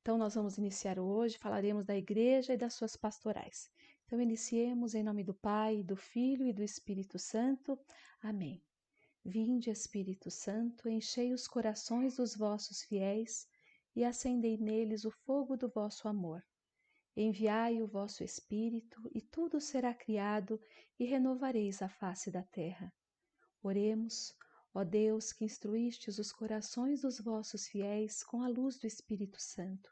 Então, nós vamos iniciar hoje, falaremos da igreja e das suas pastorais. Então, iniciemos em nome do Pai, do Filho e do Espírito Santo. Amém. Vinde, Espírito Santo, enchei os corações dos vossos fiéis e acendei neles o fogo do vosso amor. Enviai o vosso Espírito e tudo será criado e renovareis a face da terra. Oremos, ó Deus, que instruístes os corações dos vossos fiéis com a luz do Espírito Santo.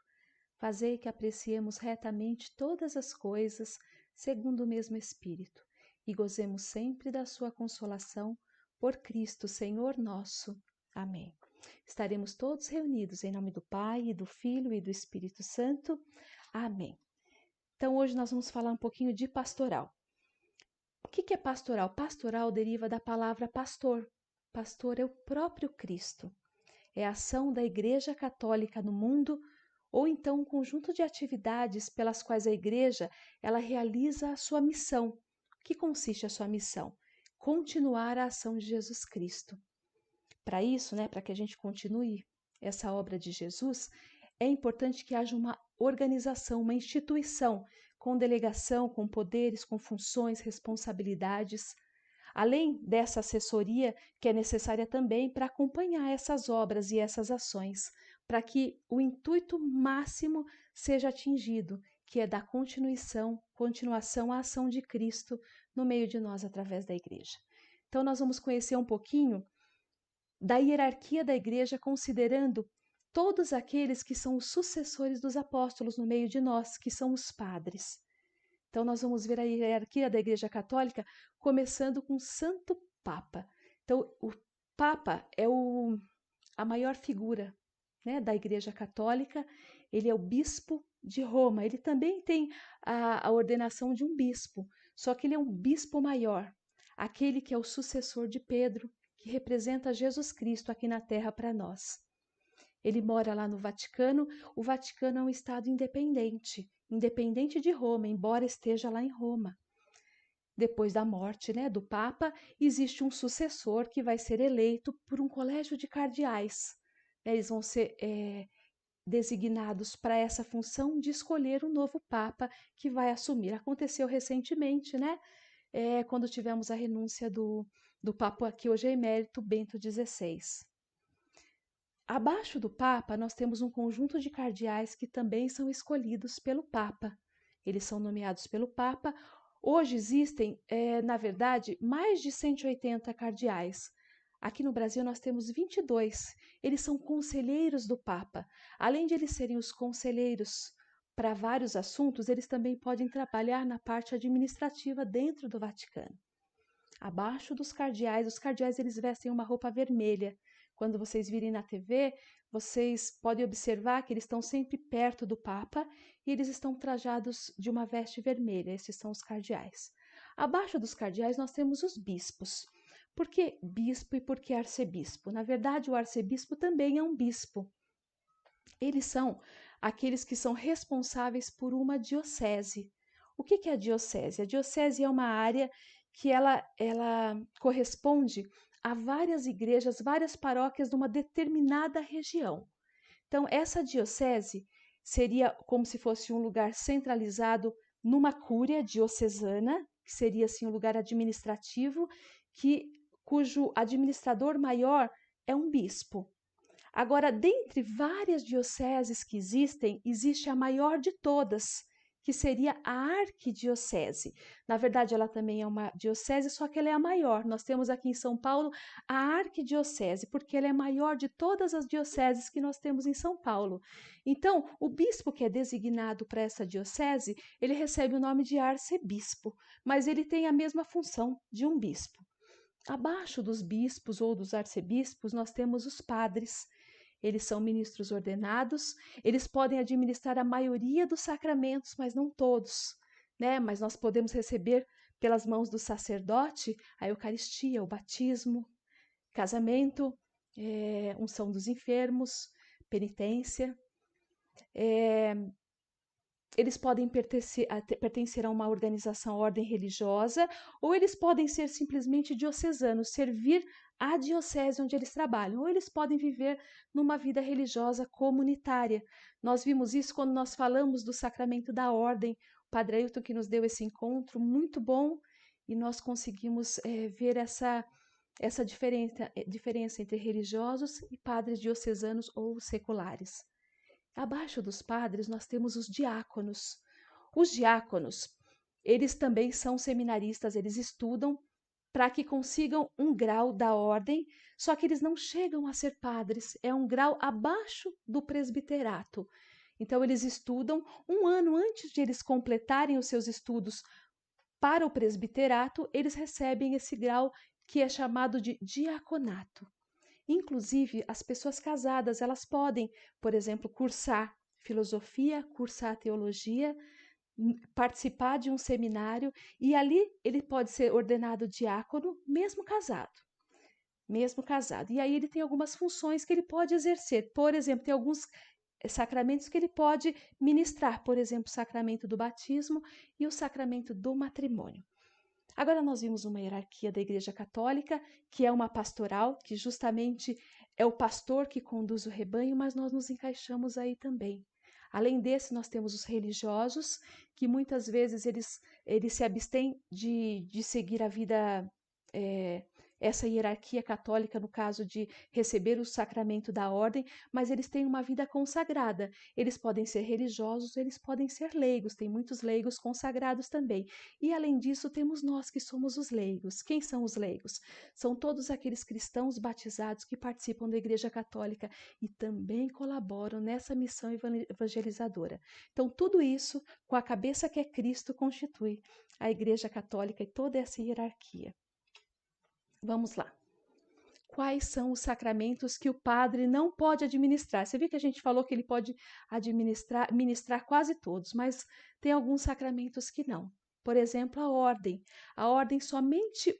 Fazei que apreciemos retamente todas as coisas segundo o mesmo Espírito e gozemos sempre da sua consolação por Cristo, Senhor nosso. Amém. Estaremos todos reunidos em nome do Pai, e do Filho e do Espírito Santo. Amém. Então, hoje nós vamos falar um pouquinho de pastoral. O que é pastoral? Pastoral deriva da palavra pastor. Pastor é o próprio Cristo. É a ação da Igreja Católica no mundo, ou então um conjunto de atividades pelas quais a Igreja ela realiza a sua missão. O que consiste a sua missão? Continuar a ação de Jesus Cristo. Para isso, para que a gente continue essa obra de Jesus, é importante que haja uma organização, uma instituição com delegação, com poderes, com funções, responsabilidades, além dessa assessoria que é necessária também para acompanhar essas obras e essas ações, para que o intuito máximo seja atingido, que é dar continuação à ação de Cristo no meio de nós através da igreja. Então nós vamos conhecer um pouquinho da hierarquia da igreja, considerando todos aqueles que são os sucessores dos apóstolos no meio de nós, que são os padres. Então, nós vamos ver a hierarquia da Igreja Católica, começando com o Santo Papa. Então, o Papa é a maior figura da Igreja Católica, ele é o bispo de Roma. Ele também tem a ordenação de um bispo, só que ele é um bispo maior, aquele que é o sucessor de Pedro, que representa Jesus Cristo aqui na Terra para nós. Ele mora lá no Vaticano. O Vaticano é um estado independente de Roma, embora esteja lá em Roma. Depois da morte do Papa, existe um sucessor que vai ser eleito por um colégio de cardeais. Eles vão ser designados para essa função de escolher o novo Papa que vai assumir. Aconteceu recentemente, quando tivemos a renúncia do Papa, que hoje é emérito, Bento XVI. Abaixo do Papa, nós temos um conjunto de cardeais que também são escolhidos pelo Papa. Eles são nomeados pelo Papa. Hoje existem, na verdade, mais de 180 cardeais. Aqui no Brasil nós temos 22. Eles são conselheiros do Papa. Além de eles serem os conselheiros para vários assuntos, eles também podem trabalhar na parte administrativa dentro do Vaticano. Abaixo dos cardeais, os cardeais eles vestem uma roupa vermelha. Quando vocês virem na TV, vocês podem observar que eles estão sempre perto do Papa e eles estão trajados de uma veste vermelha. Esses são os cardeais. Abaixo dos cardeais nós temos os bispos. Por que bispo e por que arcebispo? Na verdade, o arcebispo também é um bispo. Eles são aqueles que são responsáveis por uma diocese. O que é a diocese? A diocese é uma área que ela corresponde a várias igrejas, várias paróquias de uma determinada região. Então, essa diocese seria como se fosse um lugar centralizado numa cúria diocesana, que seria assim um lugar administrativo, cujo administrador maior é um bispo. Agora, dentre várias dioceses que existem, existe a maior de todas, que seria a arquidiocese. Na verdade, ela também é uma diocese, só que ela é a maior. Nós temos aqui em São Paulo a arquidiocese, porque ela é a maior de todas as dioceses que nós temos em São Paulo. Então, o bispo que é designado para essa diocese, ele recebe o nome de arcebispo, mas ele tem a mesma função de um bispo. Abaixo dos bispos ou dos arcebispos, nós temos os padres. Eles são ministros ordenados, eles podem administrar a maioria dos sacramentos, mas não todos, Mas nós podemos receber pelas mãos do sacerdote a Eucaristia, o batismo, casamento, unção dos enfermos, penitência. Eles podem pertencer a uma organização, ordem religiosa, ou eles podem ser simplesmente diocesanos, servir à diocese onde eles trabalham, ou eles podem viver numa vida religiosa comunitária. Nós vimos isso quando nós falamos do sacramento da ordem. O Padre Ailton que nos deu esse encontro muito bom, e nós conseguimos ver essa diferença entre religiosos e padres diocesanos ou seculares. Abaixo dos padres nós temos os diáconos. Os diáconos, eles também são seminaristas, eles estudam para que consigam um grau da ordem, só que eles não chegam a ser padres, é um grau abaixo do presbiterato. Então eles estudam um ano antes de eles completarem os seus estudos para o presbiterato, eles recebem esse grau que é chamado de diaconato. Inclusive, as pessoas casadas, elas podem, por exemplo, cursar filosofia, cursar teologia, participar de um seminário, e ali ele pode ser ordenado diácono, mesmo casado. Mesmo casado. E aí ele tem algumas funções que ele pode exercer. Por exemplo, tem alguns sacramentos que ele pode ministrar, por exemplo, o sacramento do batismo e o sacramento do matrimônio. Agora nós vimos uma hierarquia da Igreja Católica, que é uma pastoral, que justamente é o pastor que conduz o rebanho, mas nós nos encaixamos aí também. Além desse, nós temos os religiosos, que muitas vezes eles se abstêm de seguir a vida, essa hierarquia católica, no caso de receber o sacramento da ordem, mas eles têm uma vida consagrada. Eles podem ser religiosos, eles podem ser leigos, tem muitos leigos consagrados também. E além disso, temos nós que somos os leigos. Quem são os leigos? São todos aqueles cristãos batizados que participam da Igreja Católica e também colaboram nessa missão evangelizadora. Então, tudo isso, com a cabeça que é Cristo, constitui a Igreja Católica e toda essa hierarquia. Vamos lá. Quais são os sacramentos que o padre não pode administrar? Você viu que a gente falou que ele pode ministrar quase todos, mas tem alguns sacramentos que não. Por exemplo, a ordem. A ordem somente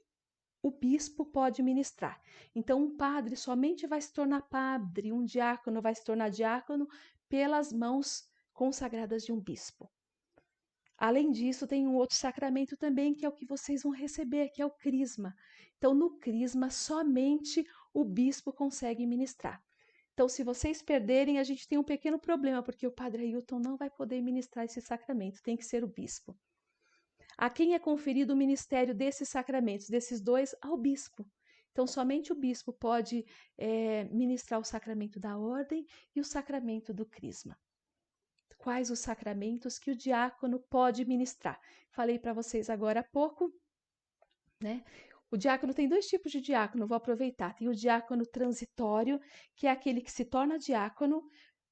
o bispo pode ministrar. Então, um padre somente vai se tornar padre, um diácono vai se tornar diácono pelas mãos consagradas de um bispo. Além disso, tem um outro sacramento também, que é o que vocês vão receber, que é o crisma. Então, no crisma, somente o bispo consegue ministrar. Então, se vocês perderem, a gente tem um pequeno problema, porque o Padre Ailton não vai poder ministrar esse sacramento, tem que ser o bispo. A quem é conferido o ministério desses sacramentos, desses dois? Ao bispo. Então, somente o bispo pode ministrar o sacramento da ordem e o sacramento do crisma. Quais os sacramentos que o diácono pode ministrar? Falei para vocês agora há pouco, né? O diácono tem dois tipos de diácono, vou aproveitar. Tem o diácono transitório, que é aquele que se torna diácono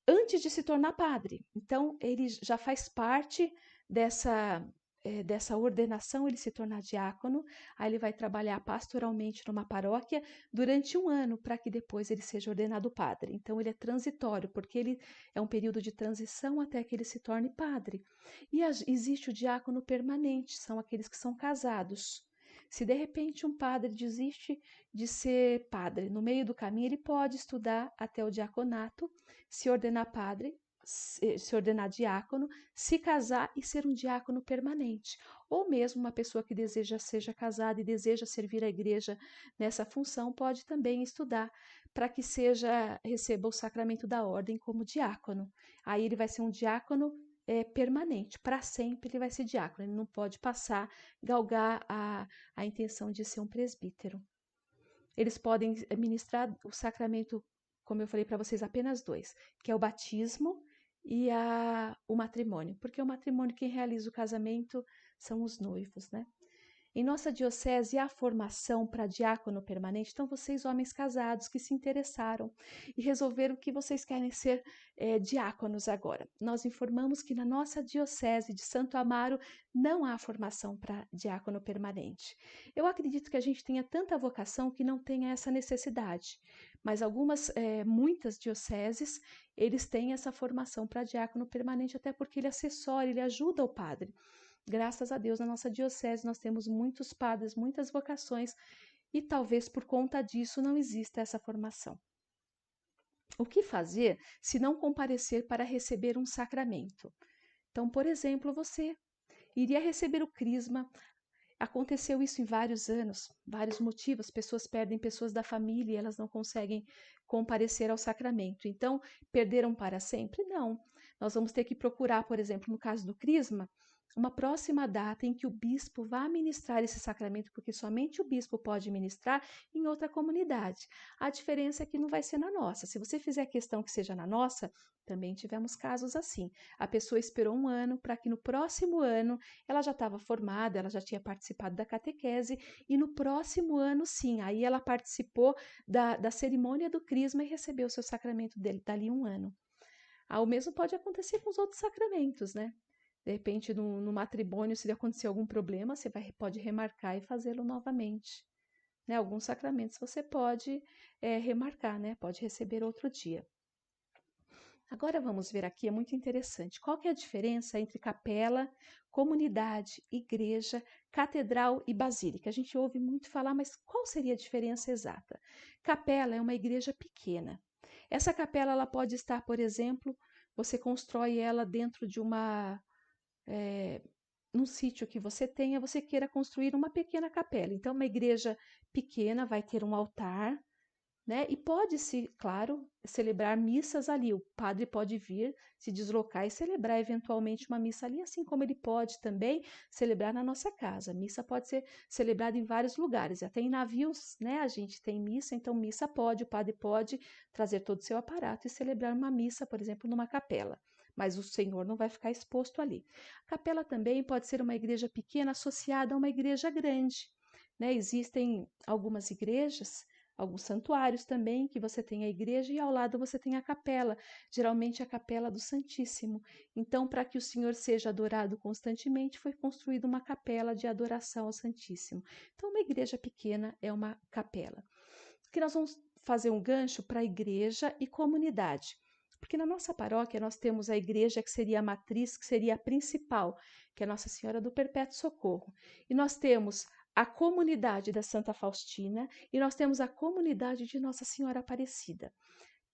antes de se tornar padre. Então, ele já faz parte dessa ordenação, ele se tornar diácono, aí ele vai trabalhar pastoralmente numa paróquia durante um ano, para que depois ele seja ordenado padre. Então, ele é transitório, porque ele é um período de transição até que ele se torne padre. E existe o diácono permanente, são aqueles que são casados. Se de repente um padre desiste de ser padre, no meio do caminho ele pode estudar até o diaconato, se ordenar padre, se ordenar diácono, se casar e ser um diácono permanente. Ou mesmo uma pessoa que seja casada e deseja servir a igreja nessa função, pode também estudar para que receba o sacramento da ordem como diácono. Aí ele vai ser um diácono permanente, para sempre ele vai ser diácono, ele não pode galgar a intenção de ser um presbítero. Eles podem ministrar o sacramento, como eu falei para vocês, apenas dois, que é o batismo e o matrimônio, porque o matrimônio, quem realiza o casamento são os noivos, né? Em nossa diocese há formação para diácono permanente, então vocês, homens casados que se interessaram e resolveram que vocês querem ser diáconos agora. Nós informamos que na nossa diocese de Santo Amaro não há formação para diácono permanente. Eu acredito que a gente tenha tanta vocação que não tenha essa necessidade, mas muitas dioceses, eles têm essa formação para diácono permanente, até porque ele assessora, ele ajuda o padre. Graças a Deus, na nossa diocese nós temos muitos padres, muitas vocações, e talvez por conta disso não exista essa formação. O que fazer se não comparecer para receber um sacramento? Então, por exemplo, você iria receber o crisma, Aconteceu isso em vários anos, vários motivos. Pessoas perdem pessoas da família e elas não conseguem comparecer ao sacramento. Então, perderam para sempre? Não. Nós vamos ter que procurar, por exemplo, no caso do Crisma, uma próxima data em que o bispo vá ministrar esse sacramento, porque somente o bispo pode ministrar em outra comunidade. A diferença é que não vai ser na nossa. Se você fizer questão que seja na nossa, também tivemos casos assim. A pessoa esperou um ano para que no próximo ano ela já estava formada, ela já tinha participado da catequese, e no próximo ano, sim, aí ela participou da cerimônia do Crisma e recebeu o seu sacramento dele, dali um ano. O mesmo pode acontecer com os outros sacramentos, né? De repente, no matrimônio, se acontecer algum problema, você pode remarcar e fazê-lo novamente. Né? Alguns sacramentos você pode remarcar, né? Pode receber outro dia. Agora vamos ver aqui, é muito interessante. Qual que é a diferença entre capela, comunidade, igreja, catedral e basílica? A gente ouve muito falar, mas qual seria a diferença exata? Capela é uma igreja pequena. Essa capela ela pode estar, por exemplo, você constrói ela dentro de num sítio que você tenha, você queira construir uma pequena capela. Então, uma igreja pequena vai ter um altar, né? E pode-se, claro, celebrar missas ali. O padre pode vir, se deslocar e celebrar eventualmente uma missa ali, assim como ele pode também celebrar na nossa casa. A missa pode ser celebrada em vários lugares, até em navios, né? A gente tem missa, então missa pode, o padre pode trazer todo o seu aparato e celebrar uma missa, por exemplo, numa capela. Mas o Senhor não vai ficar exposto ali. A capela também pode ser uma igreja pequena associada a uma igreja grande, né? Existem algumas igrejas, alguns santuários também, que você tem a igreja e ao lado você tem a capela, geralmente a capela do Santíssimo. Então, para que o Senhor seja adorado constantemente, foi construída uma capela de adoração ao Santíssimo. Então, uma igreja pequena é uma capela. Aqui nós vamos fazer um gancho para igreja e comunidade. Porque na nossa paróquia nós temos a igreja que seria a matriz, que seria a principal, que é Nossa Senhora do Perpétuo Socorro. E nós temos a comunidade da Santa Faustina e nós temos a comunidade de Nossa Senhora Aparecida.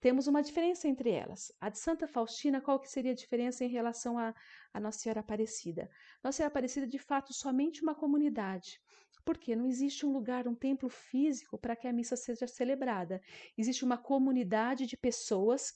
Temos uma diferença entre elas. A de Santa Faustina, qual que seria a diferença em relação a Nossa Senhora Aparecida? Nossa Senhora Aparecida, de fato, somente uma comunidade. Porque não existe um lugar, um templo físico para que a missa seja celebrada. Existe uma comunidade de pessoas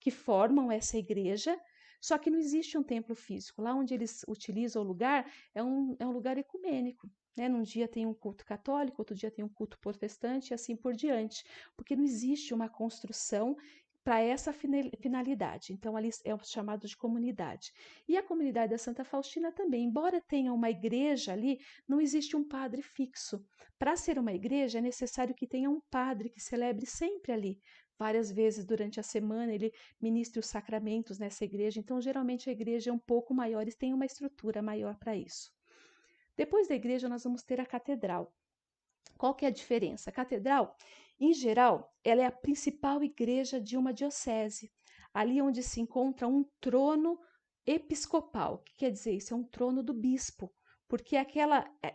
que formam essa igreja, só que não existe um templo físico. Lá onde eles utilizam o lugar é um lugar ecumênico. Né? Num dia tem um culto católico, outro dia tem um culto protestante e assim por diante, porque não existe uma construção para essa finalidade. Então, ali é o chamado de comunidade. E a comunidade da Santa Faustina também, embora tenha uma igreja ali, não existe um padre fixo. Para ser uma igreja, é necessário que tenha um padre que celebre sempre ali. Várias vezes durante a semana ele ministra os sacramentos nessa igreja, então geralmente a igreja é um pouco maior e tem uma estrutura maior para isso. Depois da igreja, nós vamos ter a catedral. Qual que é a diferença? A catedral, em geral, ela é a principal igreja de uma diocese, ali onde se encontra um trono episcopal. O que quer dizer isso? É um trono do bispo, porque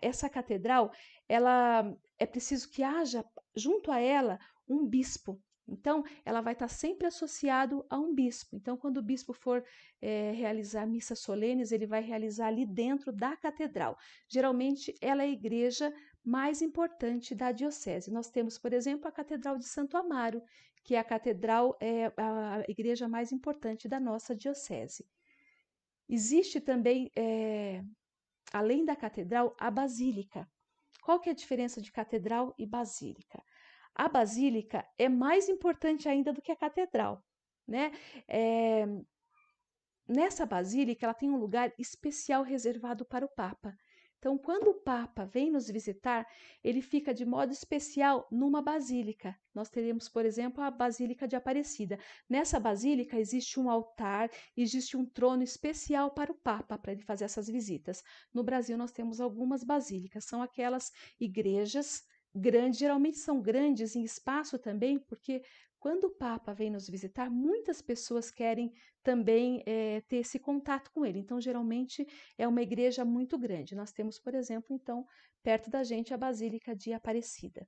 essa catedral, ela é preciso que haja junto a ela um bispo. Então, ela vai estar sempre associado a um bispo. Então, quando o bispo for realizar missas solenes, ele vai realizar ali dentro da catedral. Geralmente, ela é a igreja mais importante da diocese. Nós temos, por exemplo, a Catedral de Santo Amaro, que é a igreja mais importante da nossa diocese. Existe também, além da catedral, a basílica. Qual que é a diferença de catedral e basílica? A basílica é mais importante ainda do que a catedral, né? Nessa basílica, ela tem um lugar especial reservado para o Papa. Então, quando o Papa vem nos visitar, ele fica de modo especial numa basílica. Nós teremos, por exemplo, a Basílica de Aparecida. Nessa basílica existe um altar, existe um trono especial para o Papa, para ele fazer essas visitas. No Brasil, nós temos algumas basílicas, são aquelas igrejas grandes, geralmente são grandes em espaço também, porque quando o Papa vem nos visitar, muitas pessoas querem também ter esse contato com ele. Então, geralmente, é uma igreja muito grande. Nós temos, por exemplo, então, perto da gente, a Basílica de Aparecida.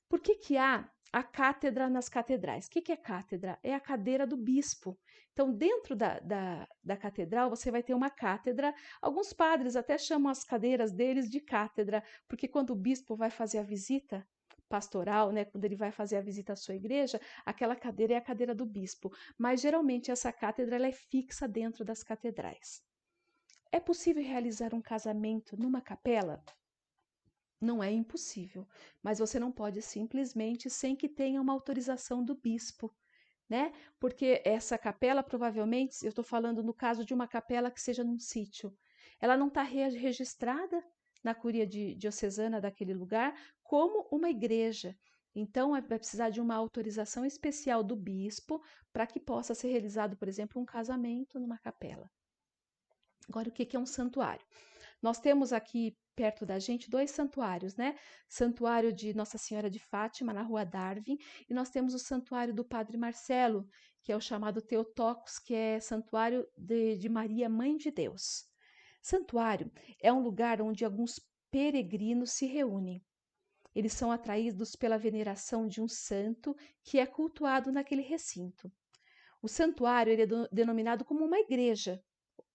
Por que há a cátedra nas catedrais. O que é cátedra? É a cadeira do bispo. Então, dentro da catedral, você vai ter uma cátedra. Alguns padres até chamam as cadeiras deles de cátedra, porque quando o bispo vai fazer a visita pastoral, né, quando ele vai fazer a visita à sua igreja, aquela cadeira é a cadeira do bispo. Mas, geralmente, essa cátedra ela é fixa dentro das catedrais. É possível realizar um casamento numa capela? Não é impossível, mas você não pode simplesmente sem que tenha uma autorização do bispo, né? Porque essa capela, provavelmente, eu estou falando no caso de uma capela que seja num sítio, ela não está registrada na curia diocesana daquele lugar como uma igreja. Então, vai precisar de uma autorização especial do bispo para que possa ser realizado, por exemplo, um casamento numa capela. Agora, o que é um santuário? Nós temos aqui perto da gente dois santuários, né? Santuário de Nossa Senhora de Fátima, na Rua Darwin, e nós temos o santuário do Padre Marcelo, que é o chamado Teotocos, que é santuário de Maria, Mãe de Deus. Santuário é um lugar onde alguns peregrinos se reúnem. Eles são atraídos pela veneração de um santo que é cultuado naquele recinto. O santuário ele é denominado como uma igreja,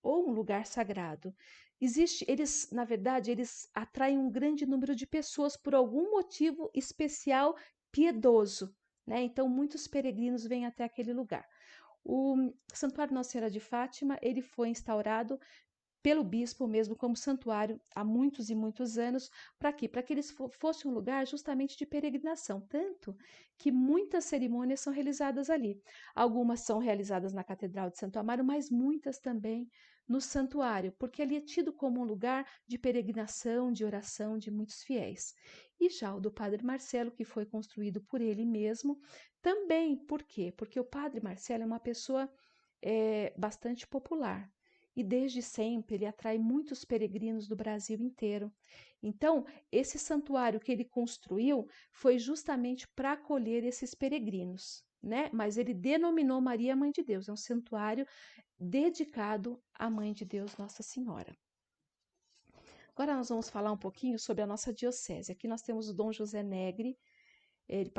ou um lugar sagrado. Eles, na verdade, eles atraem um grande número de pessoas por algum motivo especial piedoso, né? Então, muitos peregrinos vêm até aquele lugar. O Santuário Nossa Senhora de Fátima, ele foi instaurado pelo bispo mesmo como santuário há muitos e muitos anos. Para quê? Para que eles fosse um lugar justamente de peregrinação, tanto que muitas cerimônias são realizadas ali. Algumas são realizadas na Catedral de Santo Amaro, mas muitas também no santuário, porque ali é tido como um lugar de peregrinação, de oração de muitos fiéis. E já o do Padre Marcelo, que foi construído por ele mesmo, também. Por quê? Porque o Padre Marcelo é uma pessoa bastante popular. E desde sempre ele atrai muitos peregrinos do Brasil inteiro. Então, esse santuário que ele construiu foi justamente para acolher esses peregrinos, né? Mas ele denominou Maria Mãe de Deus, é um santuário dedicado à Mãe de Deus, Nossa Senhora. Agora nós vamos falar um pouquinho sobre a nossa diocese. Aqui nós temos o Dom José Negri, ele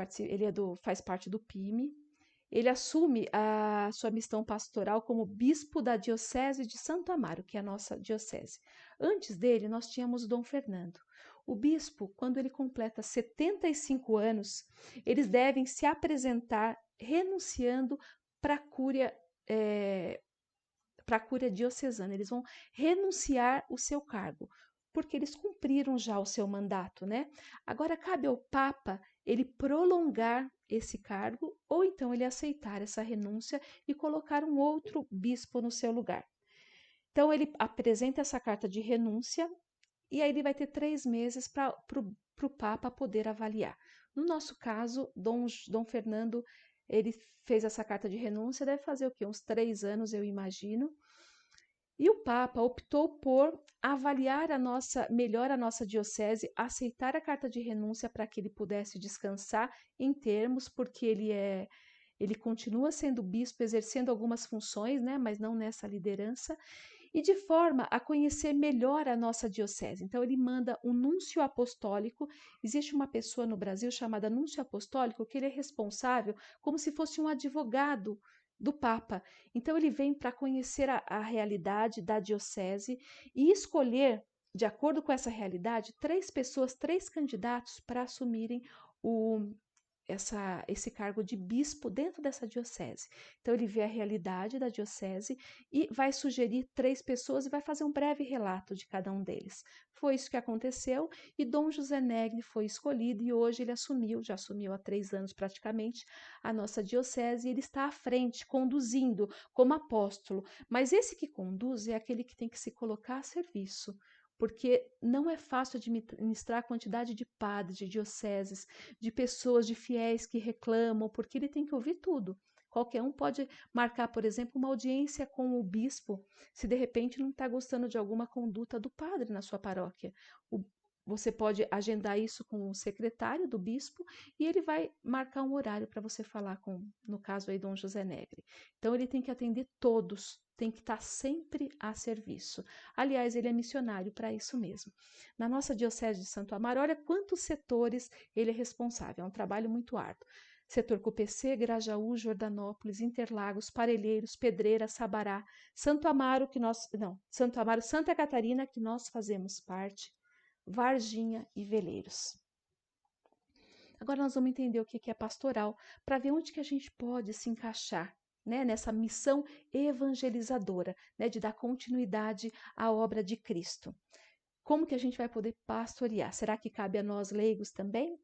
faz parte do PIME. Ele assume a sua missão pastoral como bispo da Diocese de Santo Amaro, que é a nossa diocese. Antes dele, nós tínhamos o Dom Fernando. O bispo, quando ele completa 75 anos, eles devem se apresentar renunciando para a cúria, diocesana. Eles vão renunciar o seu cargo, porque eles cumpriram já o seu mandato, né? Agora cabe ao Papa ele prolongar esse cargo ou então ele aceitar essa renúncia e colocar um outro bispo no seu lugar. Então ele apresenta essa carta de renúncia e aí ele vai ter 3 meses para o Papa poder avaliar. No nosso caso, Dom Fernando, ele fez essa carta de renúncia, deve fazer o quê? Uns 3 anos, eu imagino. E o Papa optou por avaliar melhor a nossa diocese, aceitar a carta de renúncia para que ele pudesse descansar em termos, porque ele continua sendo bispo, exercendo algumas funções, né, mas não nessa liderança, e de forma a conhecer melhor a nossa diocese. Então, ele manda um núncio apostólico. Existe uma pessoa no Brasil chamada núncio apostólico, que ele é responsável como se fosse um advogado do Papa. Então, ele vem para conhecer a realidade da diocese e escolher, de acordo com essa realidade, 3 pessoas, 3 candidatos para assumirem esse cargo de bispo dentro dessa diocese. Então, ele vê a realidade da diocese e vai sugerir 3 pessoas e vai fazer um breve relato de cada um deles. Foi isso que aconteceu e Dom José Negri foi escolhido e hoje ele já assumiu há 3 anos praticamente a nossa diocese e ele está à frente, conduzindo como apóstolo. Mas esse que conduz é aquele que tem que se colocar a serviço, porque não é fácil administrar a quantidade de padres, de dioceses, de pessoas, de fiéis que reclamam, porque ele tem que ouvir tudo. Qualquer um pode marcar, por exemplo, uma audiência com o bispo, se de repente não está gostando de alguma conduta do padre na sua paróquia. você pode agendar isso com o secretário do bispo e ele vai marcar um horário para você falar com, no caso aí, Dom José Negre. Então, ele tem que atender todos, tem que estar sempre a serviço. Aliás, ele é missionário para isso mesmo. Na nossa Diocese de Santo Amaro, olha quantos setores ele é responsável, é um trabalho muito árduo. Setor Cupecê, Grajaú, Jordanópolis, Interlagos, Parelheiros, Pedreira, Sabará, Santo Amaro, Santo Amaro, Santa Catarina, que nós fazemos parte, Varginha e Veleiros. Agora nós vamos entender o que é pastoral, para ver onde que a gente pode se encaixar, né, nessa missão evangelizadora, né, de dar continuidade à obra de Cristo. Como que a gente vai poder pastorear? Será que cabe a nós leigos também?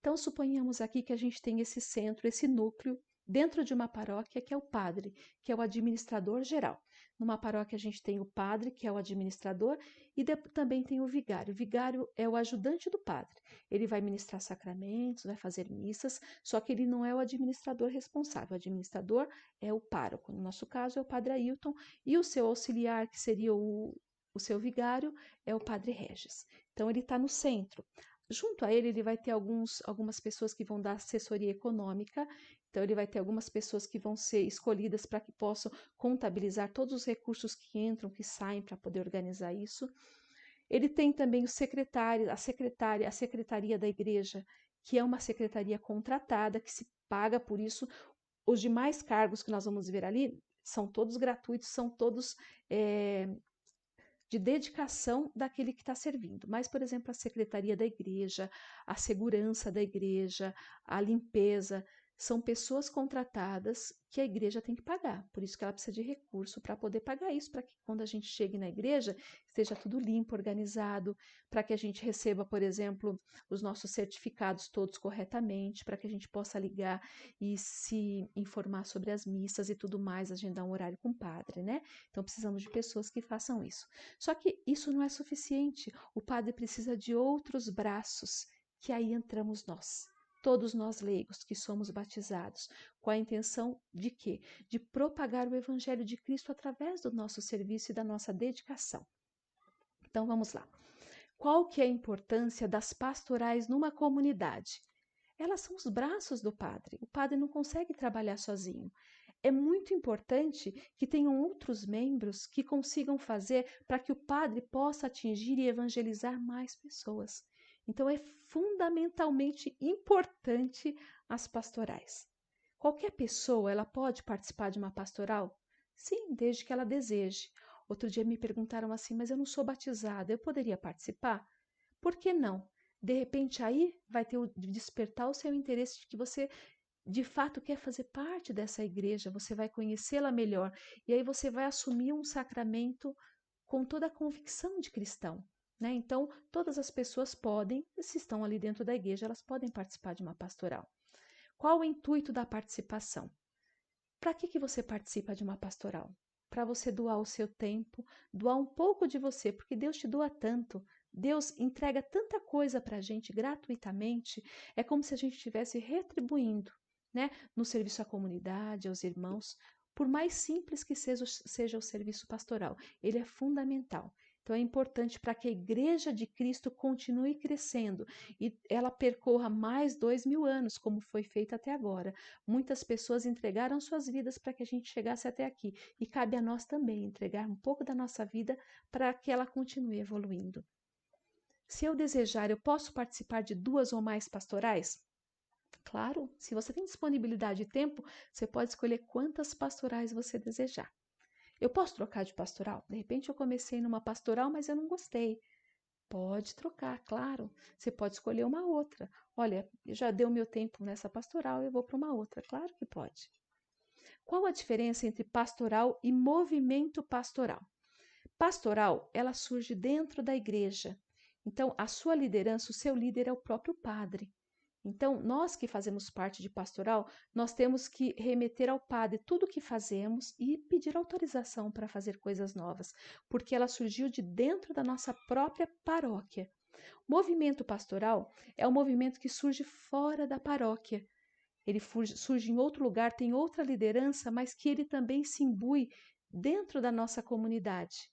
Então, suponhamos aqui que a gente tem esse centro, esse núcleo, dentro de uma paróquia, que é o padre, que é o administrador geral. Numa paróquia, a gente tem o padre, que é o administrador, e também tem o vigário. O vigário é o ajudante do padre. Ele vai ministrar sacramentos, vai fazer missas, só que ele não é o administrador responsável. O administrador é o pároco. No nosso caso, é o padre Ailton, e o seu auxiliar, que seria o seu vigário, é o padre Regis. Então, ele está no centro. Junto a ele, ele vai ter algumas pessoas que vão dar assessoria econômica. Então, ele vai ter algumas pessoas que vão ser escolhidas para que possam contabilizar todos os recursos que entram, que saem, para poder organizar isso. Ele tem também o secretário, a secretaria da igreja, que é uma secretaria contratada, que se paga por isso. Os demais cargos que nós vamos ver ali são todos gratuitos, são todos de dedicação daquele que está servindo. Mas, por exemplo, a secretaria da igreja, a segurança da igreja, a limpeza, são pessoas contratadas que a igreja tem que pagar. Por isso que ela precisa de recurso para poder pagar isso, para que quando a gente chegue na igreja, esteja tudo limpo, organizado, para que a gente receba, por exemplo, os nossos certificados todos corretamente, para que a gente possa ligar e se informar sobre as missas e tudo mais, agendar um horário com o padre, né? Então, precisamos de pessoas que façam isso. Só que isso não é suficiente. O padre precisa de outros braços, que aí entramos nós. Todos nós leigos que somos batizados, com a intenção de quê? De propagar o Evangelho de Cristo através do nosso serviço e da nossa dedicação. Então vamos lá. Qual que é a importância das pastorais numa comunidade? Elas são os braços do padre. O padre não consegue trabalhar sozinho. É muito importante que tenham outros membros que consigam fazer para que o padre possa atingir e evangelizar mais pessoas. Então, é fundamentalmente importante as pastorais. Qualquer pessoa, ela pode participar de uma pastoral? Sim, desde que ela deseje. Outro dia me perguntaram assim, mas eu não sou batizada, eu poderia participar? Por que não? De repente aí vai ter despertar o seu interesse de que você de fato quer fazer parte dessa igreja, você vai conhecê-la melhor e aí você vai assumir um sacramento com toda a convicção de cristão, né? Então, todas as pessoas podem, se estão ali dentro da igreja, elas podem participar de uma pastoral. Qual o intuito da participação? Para que você participa de uma pastoral? Para você doar o seu tempo, doar um pouco de você, porque Deus te doa tanto. Deus entrega tanta coisa para a gente gratuitamente, é como se a gente estivesse retribuindo, né? No serviço à comunidade, aos irmãos, por mais simples que seja o serviço pastoral, ele é fundamental. Então é importante para que a Igreja de Cristo continue crescendo e ela percorra mais 2.000 anos, como foi feito até agora. Muitas pessoas entregaram suas vidas para que a gente chegasse até aqui e cabe a nós também entregar um pouco da nossa vida para que ela continue evoluindo. Se eu desejar, eu posso participar de 2 ou mais pastorais? Claro, se você tem disponibilidade e tempo, você pode escolher quantas pastorais você desejar. Eu posso trocar de pastoral? De repente eu comecei numa pastoral, mas eu não gostei. Pode trocar, claro. Você pode escolher uma outra. Olha, já deu meu tempo nessa pastoral, eu vou para uma outra. Claro que pode. Qual a diferença entre pastoral e movimento pastoral? Pastoral, ela surge dentro da igreja. Então, a sua liderança, o seu líder é o próprio padre. Então, nós que fazemos parte de pastoral, nós temos que remeter ao padre tudo o que fazemos e pedir autorização para fazer coisas novas, porque ela surgiu de dentro da nossa própria paróquia. Movimento pastoral é um movimento que surge fora da paróquia. Ele surge em outro lugar, tem outra liderança, mas que ele também se imbui dentro da nossa comunidade.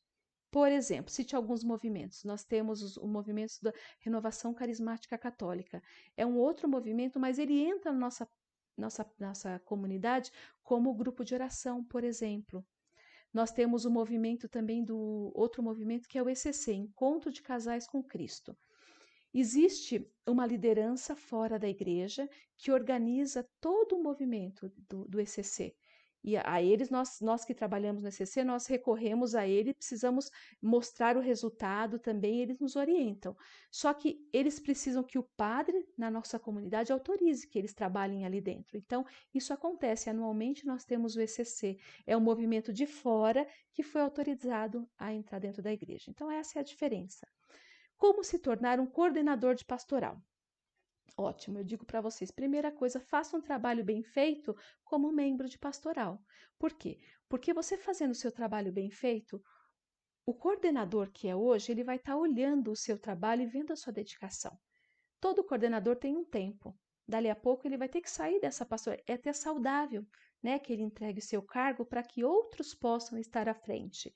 Por exemplo, cite alguns movimentos. Nós temos o movimento da Renovação Carismática Católica. É um outro movimento, mas ele entra na nossa comunidade como grupo de oração, por exemplo. Nós temos o movimento também do outro movimento que é o ECC, Encontro de Casais com Cristo. Existe uma liderança fora da igreja que organiza todo o movimento do ECC. E a eles, nós que trabalhamos no ECC, nós recorremos a ele, precisamos mostrar o resultado também, eles nos orientam. Só que eles precisam que o padre na nossa comunidade autorize que eles trabalhem ali dentro. Então, isso acontece anualmente, nós temos o ECC, é um movimento de fora que foi autorizado a entrar dentro da igreja. Então, essa é a diferença. Como se tornar um coordenador de pastoral? Ótimo, eu digo para vocês, primeira coisa, faça um trabalho bem feito como membro de pastoral. Por quê? Porque você fazendo o seu trabalho bem feito, o coordenador que é hoje, ele vai estar olhando o seu trabalho e vendo a sua dedicação. Todo coordenador tem um tempo. Dali a pouco ele vai ter que sair dessa pastoral. É até saudável, né, que ele entregue o seu cargo para que outros possam estar à frente.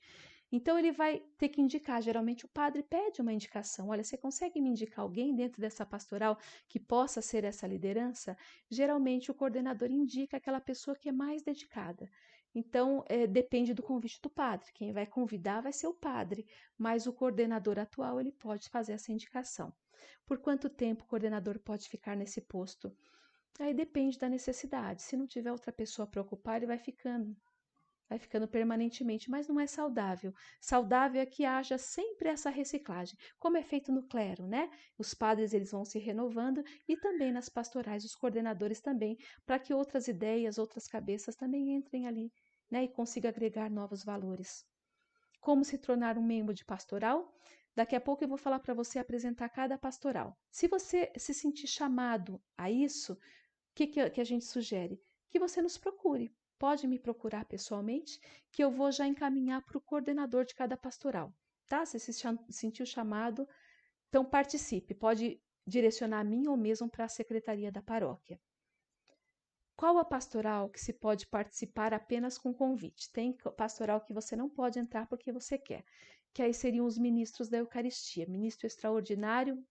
Então ele vai ter que indicar, geralmente o padre pede uma indicação, olha, você consegue me indicar alguém dentro dessa pastoral que possa ser essa liderança? Geralmente o coordenador indica aquela pessoa que é mais dedicada. Então depende do convite do padre, quem vai convidar vai ser o padre, mas o coordenador atual ele pode fazer essa indicação. Por quanto tempo o coordenador pode ficar nesse posto? Aí depende da necessidade, se não tiver outra pessoa para ocupar, ele vai ficando permanentemente, mas não é saudável. Saudável é que haja sempre essa reciclagem, como é feito no clero, né? Os padres eles vão se renovando e também nas pastorais, os coordenadores também, para que outras ideias, outras cabeças também entrem ali, né? E consigam agregar novos valores. Como se tornar um membro de pastoral? Daqui a pouco eu vou falar para você apresentar cada pastoral. Se você se sentir chamado a isso, o que a gente sugere? Que você nos procure. Pode me procurar pessoalmente, que eu vou já encaminhar para o coordenador de cada pastoral, tá? Se se sentiu chamado, então participe. Pode direcionar a mim ou mesmo para a secretaria da paróquia. Qual a pastoral que se pode participar apenas com convite? Tem pastoral que você não pode entrar porque você quer, que aí seriam os ministros da Eucaristia, ministro extraordinário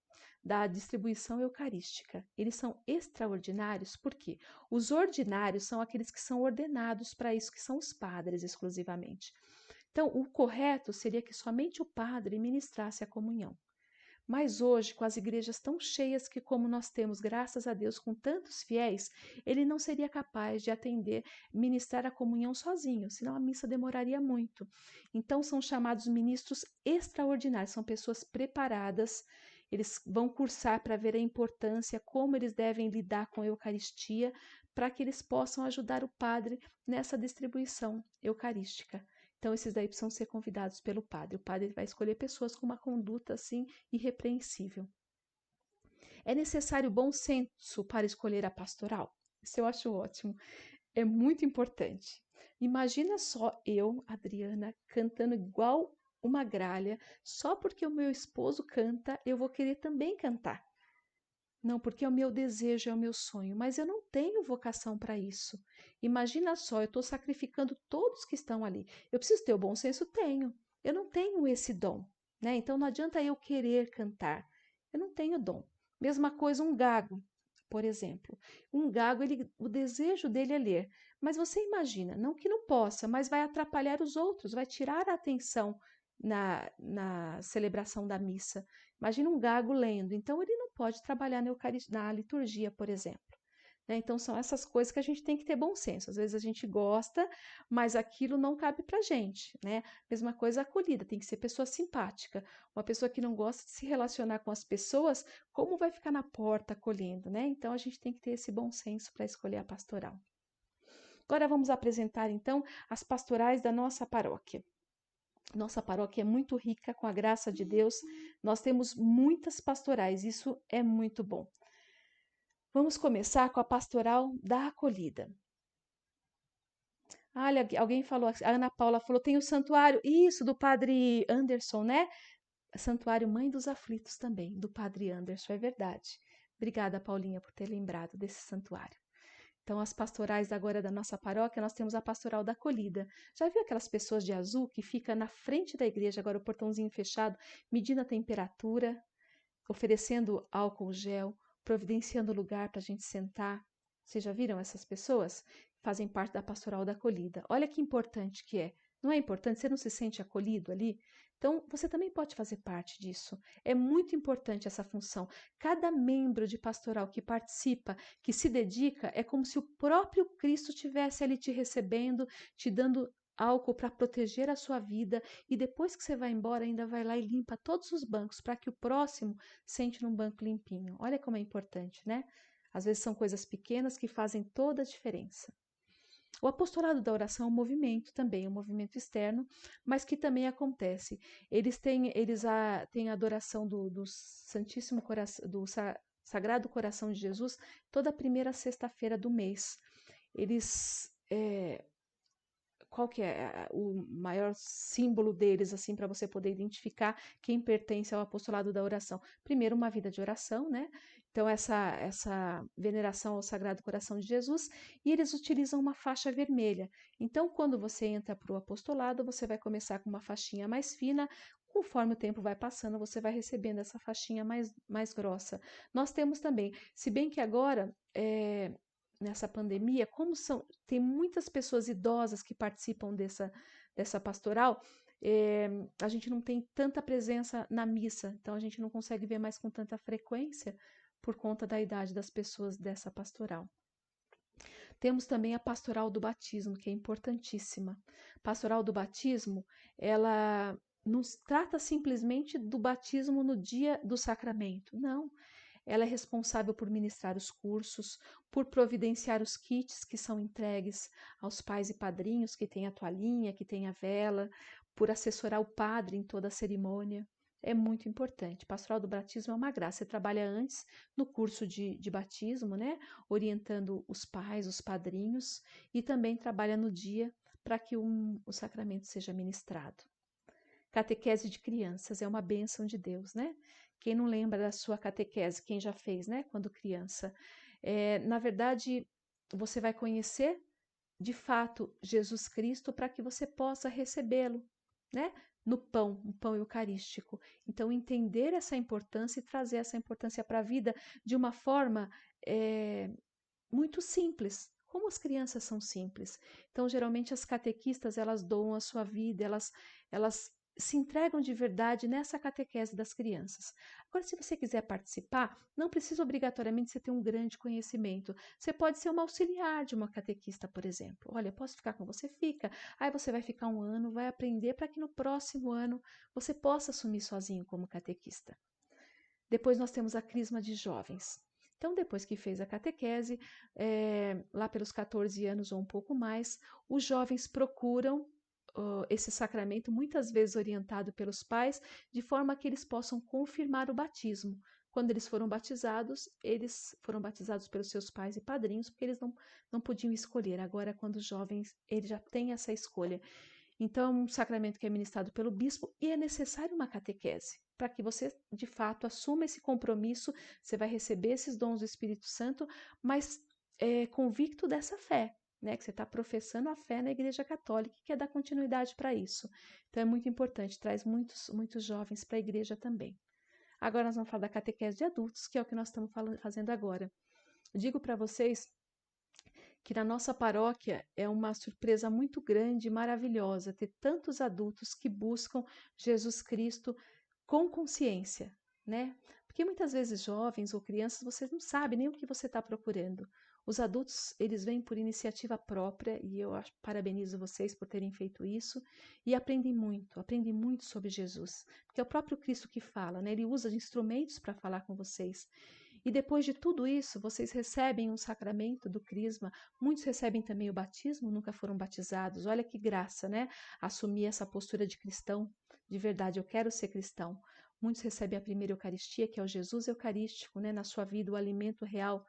da distribuição eucarística. Eles são extraordinários porque os ordinários são aqueles que são ordenados para isso, que são os padres exclusivamente. Então, o correto seria que somente o padre ministrasse a comunhão. Mas hoje, com as igrejas tão cheias que, como nós temos, graças a Deus, com tantos fiéis, ele não seria capaz de atender, ministrar a comunhão sozinho, senão a missa demoraria muito. Então, são chamados ministros extraordinários, são pessoas preparadas, eles vão cursar para ver a importância, como eles devem lidar com a Eucaristia, para que eles possam ajudar o padre nessa distribuição eucarística. Então, esses daí precisam ser convidados pelo padre. O padre vai escolher pessoas com uma conduta assim irrepreensível. É necessário bom senso para escolher a pastoral? Isso eu acho ótimo. É muito importante. Imagina só eu, Adriana, cantando igual uma gralha, só porque o meu esposo canta, eu vou querer também cantar. Não, porque é o meu desejo, é o meu sonho, mas eu não tenho vocação para isso. Imagina só, eu estou sacrificando todos que estão ali. Eu preciso ter o bom senso? Tenho. Eu não tenho esse dom, né? Então não adianta eu querer cantar. Eu não tenho dom. Mesma coisa um gago, por exemplo. Um gago, o desejo dele é ler. Mas você imagina, não que não possa, mas vai atrapalhar os outros, vai tirar a atenção na celebração da missa. Imagina um gago lendo, então ele não pode trabalhar na liturgia, por exemplo. Né? Então são essas coisas que a gente tem que ter bom senso. Às vezes a gente gosta, mas aquilo não cabe pra gente. Né? Mesma coisa a acolhida, tem que ser pessoa simpática. Uma pessoa que não gosta de se relacionar com as pessoas, como vai ficar na porta acolhendo? Né? Então a gente tem que ter esse bom senso para escolher a pastoral. Agora vamos apresentar então as pastorais da nossa paróquia. Nossa paróquia é muito rica, com a graça de Deus. Nós temos muitas pastorais, isso é muito bom. Vamos começar com a pastoral da acolhida. Olha, alguém falou, a Ana Paula falou, tem o santuário, isso, do padre Anderson, né? Santuário Mãe dos Aflitos também, do padre Anderson, é verdade. Obrigada, Paulinha, por ter lembrado desse santuário. Então, as pastorais agora da nossa paróquia, nós temos a pastoral da acolhida. Já viu aquelas pessoas de azul que fica na frente da igreja, agora o portãozinho fechado, medindo a temperatura, oferecendo álcool gel, providenciando lugar para a gente sentar? Vocês já viram essas pessoas? Fazem parte da pastoral da acolhida. Olha que importante que é. Não é importante? Você não se sente acolhido ali? Então, você também pode fazer parte disso. É muito importante essa função. Cada membro de pastoral que participa, que se dedica, é como se o próprio Cristo estivesse ali te recebendo, te dando álcool para proteger a sua vida, e depois que você vai embora, ainda vai lá e limpa todos os bancos para que o próximo sente num banco limpinho. Olha como é importante, né? Às vezes são coisas pequenas que fazem toda a diferença. O apostolado da oração é um movimento também, um movimento externo, mas que também acontece. Têm a adoração do Santíssimo Coração, Sagrado Coração de Jesus, toda a primeira sexta-feira do mês. Eles qual que é o maior símbolo deles, assim, para você poder identificar quem pertence ao apostolado da oração? Primeiro, uma vida de oração, né? Então, essa veneração ao Sagrado Coração de Jesus, e eles utilizam uma faixa vermelha. Então, quando você entra para o apostolado, você vai começar com uma faixinha mais fina. Conforme o tempo vai passando, você vai recebendo essa faixinha mais grossa. Nós temos também, se bem que agora nessa pandemia, tem muitas pessoas idosas que participam dessa pastoral, a gente não tem tanta presença na missa, então a gente não consegue ver mais com tanta frequência por conta da idade das pessoas dessa pastoral. Temos também a pastoral do batismo, que é importantíssima. Pastoral do batismo, ela não trata simplesmente do batismo no dia do sacramento, não. Ela é responsável por ministrar os cursos, por providenciar os kits que são entregues aos pais e padrinhos, que tem a toalhinha, que tem a vela, por assessorar o padre em toda a cerimônia. É muito importante. Pastoral do batismo é uma graça. Você trabalha antes no curso de batismo, né? Orientando os pais, os padrinhos, e também trabalha no dia para que o sacramento seja ministrado. Catequese de crianças é uma bênção de Deus, né? Quem não lembra da sua catequese, quem já fez, né? Quando criança. Na verdade, você vai conhecer de fato Jesus Cristo para que você possa recebê-lo, né? No pão, um pão eucarístico. Então, entender essa importância e trazer essa importância para a vida de uma forma muito simples, como as crianças são simples. Então, geralmente as catequistas, elas doam a sua vida, elas se entregam de verdade nessa catequese das crianças. Agora, se você quiser participar, não precisa obrigatoriamente você ter um grande conhecimento. Você pode ser uma auxiliar de uma catequista, por exemplo. Olha, posso ficar com você? Fica. Aí você vai ficar um ano, vai aprender para que no próximo ano você possa assumir sozinho como catequista. Depois nós temos a crisma de jovens. Então, depois que fez a catequese, lá pelos 14 anos ou um pouco mais, os jovens procuram esse sacramento, muitas vezes orientado pelos pais, de forma que eles possam confirmar o batismo. Quando eles foram batizados pelos seus pais e padrinhos, porque eles não podiam escolher. Agora, quando os jovens, eles já têm essa escolha. Então, é um sacramento que é ministrado pelo bispo e é necessário uma catequese para que você, de fato, assuma esse compromisso. Você vai receber esses dons do Espírito Santo, mas convicto dessa fé, né? Que você está professando a fé na Igreja Católica e quer dar continuidade para isso. Então, é muito importante, traz muitos jovens para a igreja também. Agora nós vamos falar da catequese de adultos, que é o que nós estamos fazendo agora. Eu digo para vocês que na nossa paróquia é uma surpresa muito grande e maravilhosa ter tantos adultos que buscam Jesus Cristo com consciência, né? Porque muitas vezes jovens ou crianças, você não sabe nem o que você está procurando. Os adultos, eles vêm por iniciativa própria e eu parabenizo vocês por terem feito isso e aprendem muito sobre Jesus. Porque é o próprio Cristo que fala, né? Ele usa instrumentos para falar com vocês. E depois de tudo isso, vocês recebem um sacramento do crisma. Muitos recebem também o batismo, nunca foram batizados. Olha que graça, né? Assumir essa postura de cristão. De verdade, eu quero ser cristão. Muitos recebem a primeira Eucaristia, que é o Jesus Eucarístico, né? Na sua vida, o alimento real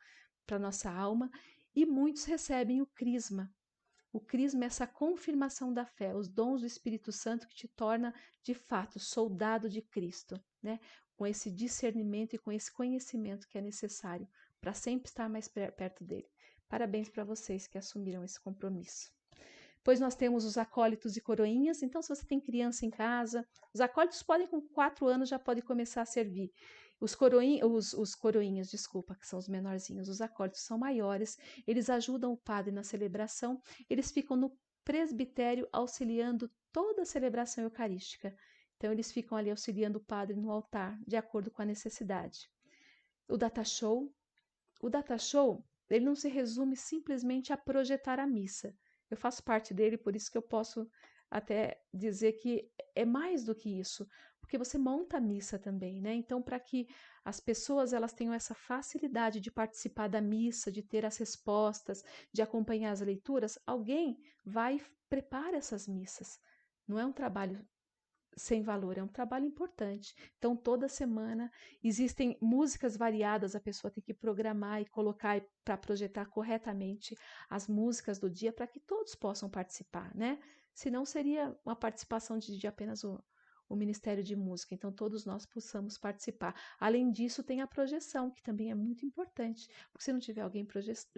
para nossa alma. E muitos recebem o crisma. O crisma é essa confirmação da fé, os dons do Espírito Santo que te torna, de fato, soldado de Cristo, né? Com esse discernimento e com esse conhecimento que é necessário para sempre estar mais perto dele. Parabéns para vocês que assumiram esse compromisso. Depois nós temos os acólitos e coroinhas. Então, se você tem criança em casa, os acólitos podem, com 4 anos, já podem começar a servir. Os coroinhas, desculpa, que são os menorzinhos. Os acólitos são maiores, eles ajudam o padre na celebração, eles ficam no presbitério auxiliando toda a celebração eucarística. Então, eles ficam ali auxiliando o padre no altar, de acordo com a necessidade. O data show. O data show, ele não se resume simplesmente a projetar a missa. Eu faço parte dele, por isso que eu posso até dizer que é mais do que isso, porque você monta a missa também, né? Então, para que as pessoas elas tenham essa facilidade de participar da missa, de ter as respostas, de acompanhar as leituras, alguém vai e prepara essas missas. Não é um trabalho sem valor, é um trabalho importante. Então, toda semana existem músicas variadas, a pessoa tem que programar e colocar para projetar corretamente as músicas do dia para que todos possam participar, né? Senão seria uma participação de apenas o Ministério de Música, então todos nós possamos participar. Além disso, tem a projeção, que também é muito importante, porque se não tiver alguém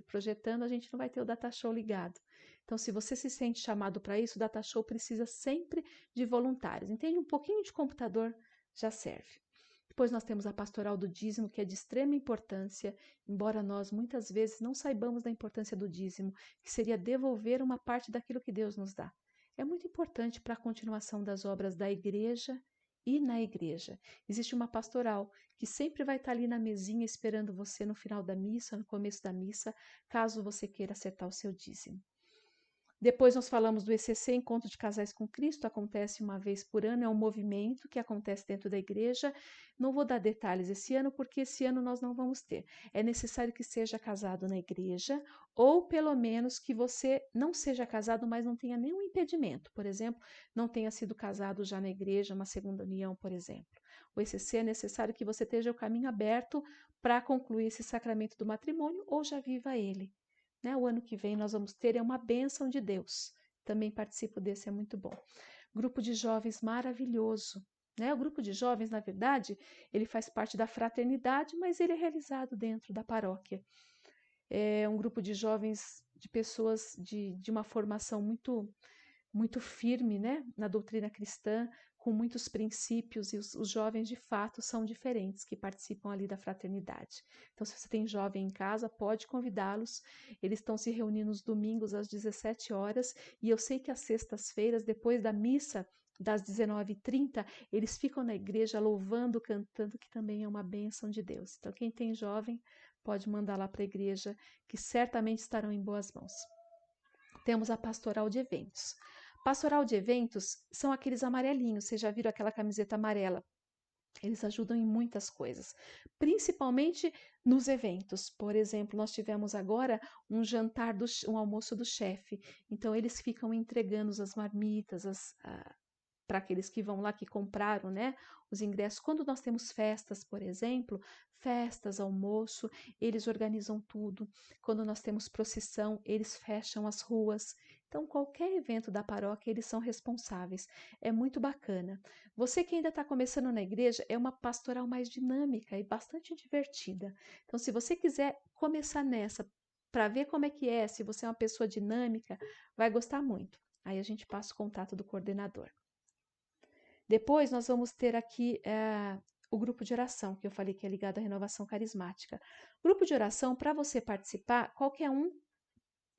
projetando, a gente não vai ter o data show ligado. Então, se você se sente chamado para isso, o data show precisa sempre de voluntários. Entende? Um pouquinho de computador já serve. Depois nós temos a pastoral do dízimo, que é de extrema importância, embora nós muitas vezes não saibamos da importância do dízimo, que seria devolver uma parte daquilo que Deus nos dá. É muito importante para a continuação das obras da igreja e na igreja. Existe uma pastoral que sempre vai estar ali na mesinha esperando você no final da missa, no começo da missa, caso você queira acertar o seu dízimo. Depois nós falamos do ECC, Encontro de Casais com Cristo, acontece uma vez por ano, é um movimento que acontece dentro da igreja. Não vou dar detalhes esse ano, porque esse ano nós não vamos ter. É necessário que seja casado na igreja, ou pelo menos que você não seja casado, mas não tenha nenhum impedimento. Por exemplo, não tenha sido casado já na igreja, uma segunda união, por exemplo. O ECC é necessário que você esteja o caminho aberto para concluir esse sacramento do matrimônio ou já viva ele. Né? O ano que vem nós vamos ter, é uma bênção de Deus. Também participo desse, é muito bom. Grupo de jovens maravilhoso. Né? O grupo de jovens, na verdade, ele faz parte da fraternidade, mas ele é realizado dentro da paróquia. É um grupo de jovens, de pessoas de uma formação muito firme, né, na doutrina cristã, com muitos princípios, e os jovens de fato são diferentes que participam ali da fraternidade. Então, se você tem jovem em casa, pode convidá-los. Eles estão se reunindo nos domingos às 17 horas, e eu sei que às sextas-feiras, depois da missa, das 19h30, eles ficam na igreja louvando, cantando, que também é uma bênção de Deus. Então, quem tem jovem, pode mandar lá para a igreja, que certamente estarão em boas mãos. Temos a pastoral de eventos. Pastoral de eventos são aqueles amarelinhos, vocês já viram aquela camiseta amarela? Eles ajudam em muitas coisas, principalmente nos eventos. Por exemplo, nós tivemos agora um jantar, um almoço do chefe. Então, eles ficam entregando as marmitas, para aqueles que vão lá, que compraram, né, os ingressos. Quando nós temos festas, por exemplo, festas, almoço, eles organizam tudo. Quando nós temos procissão, eles fecham as ruas. Então, qualquer evento da paróquia, eles são responsáveis. É muito bacana. Você que ainda está começando na igreja, é uma pastoral mais dinâmica e bastante divertida. Então, se você quiser começar nessa, para ver como é que é, se você é uma pessoa dinâmica, vai gostar muito. Aí a gente passa o contato do coordenador. Depois nós vamos ter aqui o grupo de oração, que eu falei que é ligado à renovação carismática. Grupo de oração, para você participar, qualquer um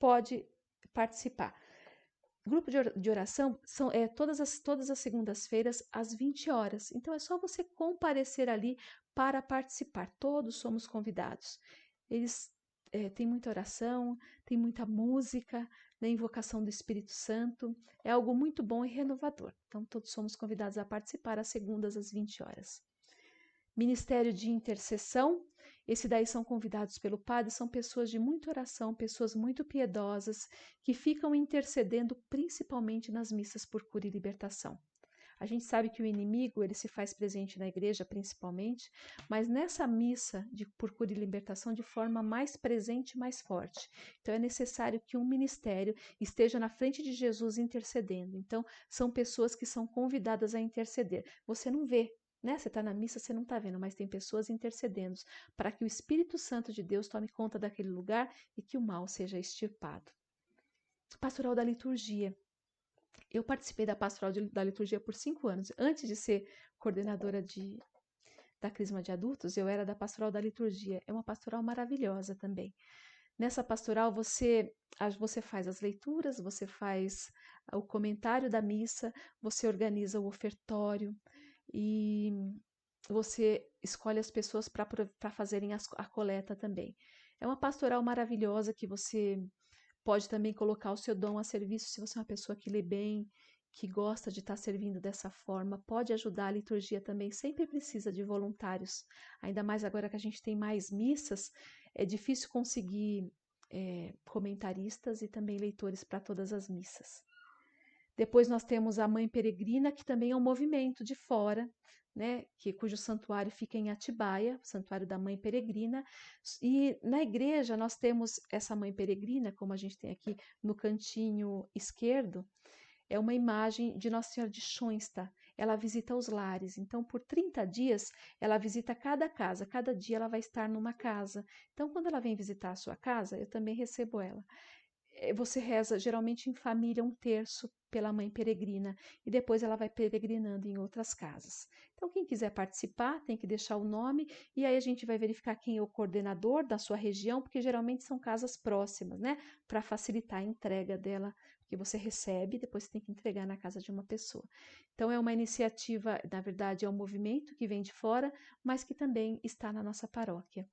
pode participar. Grupo de oração são todas as segundas-feiras, às 20 horas. Então, é só você comparecer ali para participar. Todos somos convidados. Eles têm muita oração, tem muita música, né, invocação do Espírito Santo. É algo muito bom e renovador. Então, todos somos convidados a participar às segundas, às 20 horas. Ministério de intercessão. Esse daí são convidados pelo padre, são pessoas de muita oração, pessoas muito piedosas, que ficam intercedendo principalmente nas missas por cura e libertação. A gente sabe que o inimigo, ele se faz presente na igreja principalmente, mas nessa missa por cura e libertação de forma mais presente e mais forte. Então é necessário que um ministério esteja na frente de Jesus intercedendo. Então são pessoas que são convidadas a interceder. Você não vê, né? Você está na missa, você não está vendo, mas tem pessoas intercedendo para que o Espírito Santo de Deus tome conta daquele lugar e que o mal seja extirpado. Pastoral da liturgia. Eu participei da pastoral da liturgia por 5 anos. Antes de ser coordenadora da Crisma de Adultos, eu era da pastoral da liturgia. É uma pastoral maravilhosa também. Nessa pastoral você faz as leituras, você faz o comentário da missa, você organiza o ofertório e você escolhe as pessoas para fazerem a coleta também. É uma pastoral maravilhosa que você pode também colocar o seu dom a serviço se você é uma pessoa que lê bem, que gosta de estar servindo dessa forma, pode ajudar a liturgia também, sempre precisa de voluntários. Ainda mais agora que a gente tem mais missas, é difícil conseguir comentaristas e também leitores para todas as missas. Depois nós temos a Mãe Peregrina, que também é um movimento de fora, né, cujo santuário fica em Atibaia, o Santuário da Mãe Peregrina. E na igreja nós temos essa Mãe Peregrina, como a gente tem aqui no cantinho esquerdo, é uma imagem de Nossa Senhora de Schoenstatt. Ela visita os lares, então por 30 dias ela visita cada casa, cada dia ela vai estar numa casa. Então quando ela vem visitar a sua casa, eu também recebo ela. Você reza geralmente em família um terço pela Mãe Peregrina e depois ela vai peregrinando em outras casas. Então, quem quiser participar tem que deixar o nome e aí a gente vai verificar quem é o coordenador da sua região, porque geralmente são casas próximas, né? Para facilitar a entrega dela, porque você recebe e depois você tem que entregar na casa de uma pessoa. Então, é uma iniciativa, na verdade, é um movimento que vem de fora, mas que também está na nossa paróquia.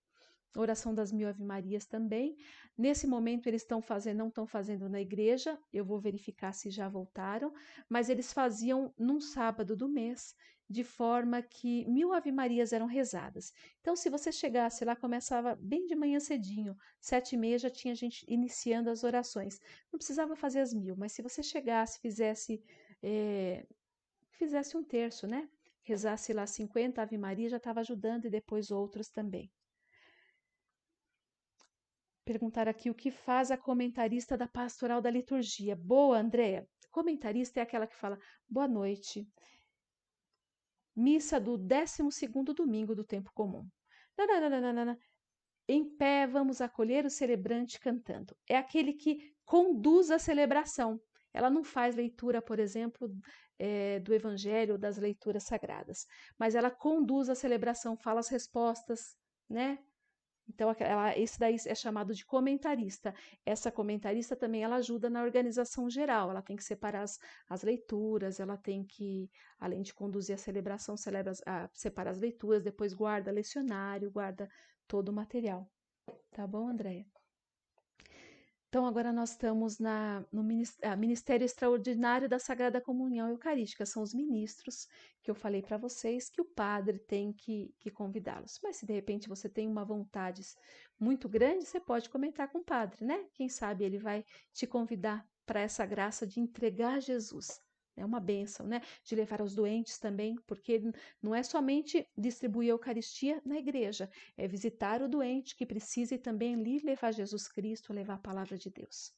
Oração das Mil Ave Marias também. Nesse momento eles não estão fazendo na igreja, eu vou verificar se já voltaram, mas eles faziam num sábado do mês, de forma que 1000 Ave Marias eram rezadas. Então, se você chegasse lá, começava bem de manhã cedinho, 7h30 já tinha gente iniciando as orações. Não precisava fazer as 1000, mas se você chegasse, fizesse um terço, né? Rezasse lá 50 Ave Maria, já estava ajudando e depois outros também. Perguntar aqui o que faz a comentarista da pastoral da liturgia. Boa, Andréia. Comentarista é aquela que fala boa noite. Missa do 12º domingo do tempo comum. Nananana. Em pé, vamos acolher o celebrante cantando. É aquele que conduz a celebração. Ela não faz leitura, por exemplo, do Evangelho, das leituras sagradas, mas ela conduz a celebração, fala as respostas, né? Então, esse daí é chamado de comentarista. Essa comentarista também ela ajuda na organização geral. Ela tem que separar as leituras, ela tem que, além de conduzir a celebração, separa as leituras, depois guarda lecionário, guarda todo o material. Tá bom, Andréia? Então, agora nós estamos no Ministério Extraordinário da Sagrada Comunhão Eucarística. São os ministros que eu falei para vocês que o padre tem que convidá-los. Mas se de repente você tem uma vontade muito grande, você pode comentar com o padre, né? Quem sabe ele vai te convidar para essa graça de entregar Jesus. É uma bênção, né? De levar aos doentes também, porque não é somente distribuir a Eucaristia na igreja, é visitar o doente que precisa e também lhe levar Jesus Cristo, levar a palavra de Deus.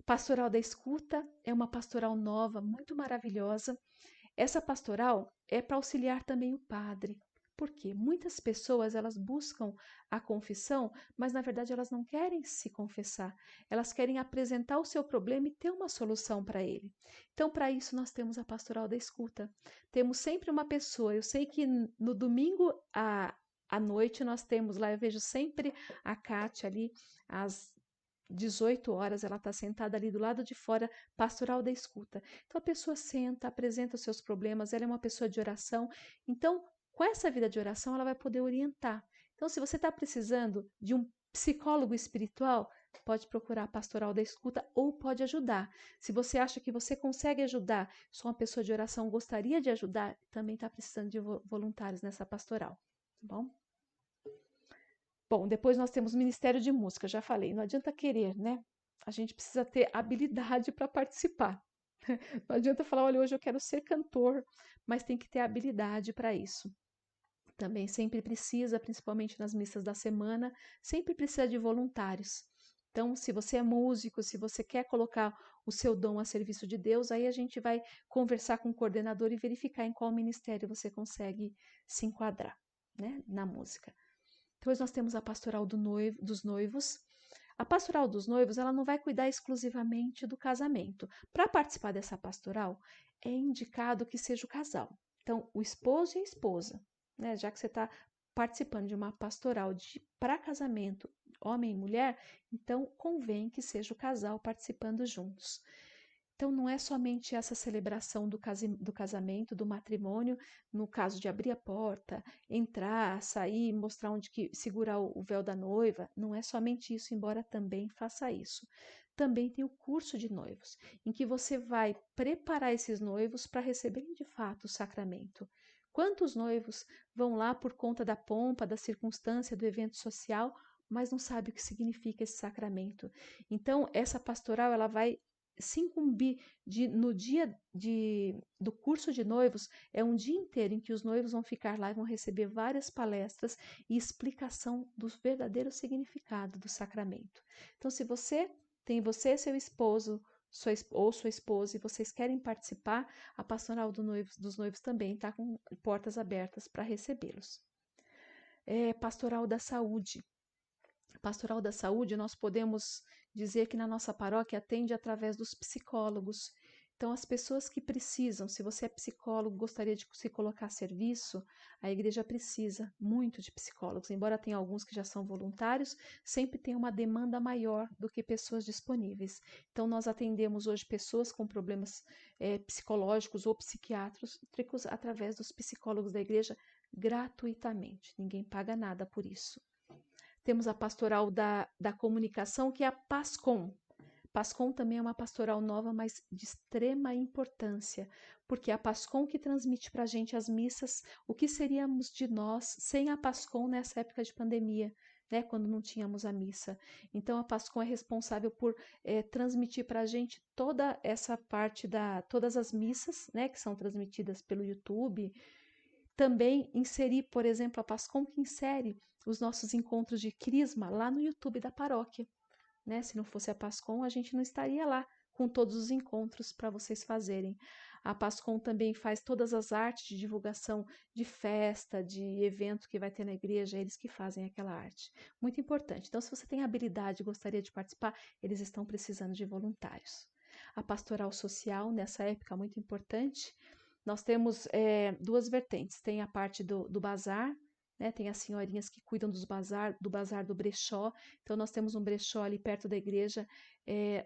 Pastoral da Escuta é uma pastoral nova, muito maravilhosa. Essa pastoral é para auxiliar também o padre. Porque muitas pessoas elas buscam a confissão, mas na verdade elas não querem se confessar. Elas querem apresentar o seu problema e ter uma solução para ele. Então, para isso nós temos a pastoral da escuta. Temos sempre uma pessoa. Eu sei que no domingo à noite nós temos lá, eu vejo sempre a Kátia ali às 18 horas, ela está sentada ali do lado de fora, pastoral da escuta. Então a pessoa senta, apresenta os seus problemas, ela é uma pessoa de oração. Então, com essa vida de oração, ela vai poder orientar. Então, se você está precisando de um psicólogo espiritual, pode procurar a pastoral da escuta ou pode ajudar. Se você acha que você consegue ajudar, sou uma pessoa de oração, gostaria de ajudar, também está precisando de voluntários nessa pastoral, tá bom? Bom, depois nós temos o Ministério de Música, já falei, não adianta querer, né? A gente precisa ter habilidade para participar. Não adianta falar, olha, hoje eu quero ser cantor, mas tem que ter habilidade para isso. Também sempre precisa, principalmente nas missas da semana, sempre precisa de voluntários. Então, se você é músico, se você quer colocar o seu dom a serviço de Deus, aí a gente vai conversar com o coordenador e verificar em qual ministério você consegue se enquadrar, né, na música. Depois nós temos a pastoral dos noivos. A pastoral dos noivos, ela não vai cuidar exclusivamente do casamento. Para participar dessa pastoral, é indicado que seja o casal. Então, o esposo e a esposa, né? Já que você está participando de uma pastoral para casamento, homem e mulher, então convém que seja o casal participando juntos. Então, não é somente essa celebração do casamento, do matrimônio, no caso de abrir a porta, entrar, sair, mostrar onde que segurar o véu da noiva, não é somente isso, embora também faça isso. Também tem o curso de noivos, em que você vai preparar esses noivos para receberem de fato o sacramento. Quantos noivos vão lá por conta da pompa, da circunstância, do evento social, mas não sabe o que significa esse sacramento? Então, essa pastoral ela vai se incumbir no dia do curso de noivos, é um dia inteiro em que os noivos vão ficar lá e vão receber várias palestras e explicação do verdadeiro significado do sacramento. Então, se você, seu esposo, ou sua esposa, e vocês querem participar, a pastoral dos noivos também está com portas abertas para recebê-los. Pastoral da saúde. Pastoral da saúde, nós podemos dizer que na nossa paróquia atende através dos psicólogos. Então, as pessoas que precisam, se você é psicólogo, gostaria de se colocar a serviço, a igreja precisa muito de psicólogos. Embora tenha alguns que já são voluntários, sempre tem uma demanda maior do que pessoas disponíveis. Então, nós atendemos hoje pessoas com problemas psicológicos ou psiquiátricos através dos psicólogos da igreja gratuitamente. Ninguém paga nada por isso. Temos a pastoral da comunicação, que é a PASCOM. PASCOM também é uma pastoral nova, mas de extrema importância, porque é a PASCOM que transmite para a gente as missas, o que seríamos de nós sem a PASCOM nessa época de pandemia, né, quando não tínhamos a missa. Então, a PASCOM é responsável por transmitir para a gente toda essa parte todas as missas, né, que são transmitidas pelo YouTube. Também inserir, por exemplo, a PASCOM que insere os nossos encontros de crisma lá no YouTube da paróquia. Né? Se não fosse a PASCOM, a gente não estaria lá com todos os encontros para vocês fazerem. A PASCOM também faz todas as artes de divulgação de festa, de evento que vai ter na igreja, eles que fazem aquela arte. Muito importante. Então, se você tem habilidade e gostaria de participar, eles estão precisando de voluntários. A pastoral social, nessa época, muito importante. Nós temos duas vertentes. Tem a parte do bazar, né? Tem as senhorinhas que cuidam do bazar do brechó. Então, nós temos um brechó ali perto da igreja,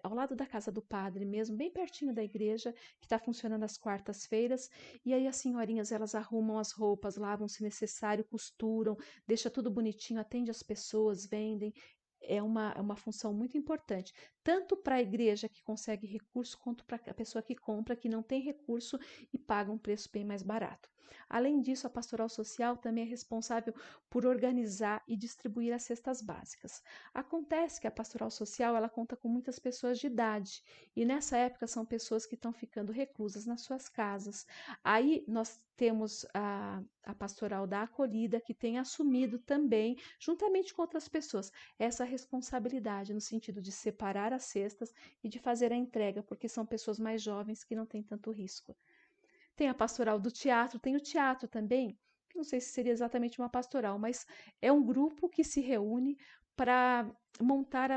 ao lado da casa do padre mesmo, bem pertinho da igreja, que está funcionando às quartas-feiras. E aí as senhorinhas, elas arrumam as roupas, lavam se necessário, costuram, deixa tudo bonitinho, atende as pessoas, vendem. É uma função muito importante, tanto para a igreja que consegue recurso, quanto para a pessoa que compra, que não tem recurso e paga um preço bem mais barato. Além disso, a pastoral social também é responsável por organizar e distribuir as cestas básicas. Acontece que a pastoral social ela conta com muitas pessoas de idade, e nessa época são pessoas que estão ficando reclusas nas suas casas. Aí nós temos a pastoral da acolhida, que tem assumido também, juntamente com outras pessoas, essa responsabilidade no sentido de separar as cestas e de fazer a entrega, porque são pessoas mais jovens que não têm tanto risco. Tem a pastoral do teatro, tem o teatro também, não sei se seria exatamente uma pastoral, mas é um grupo que se reúne para montar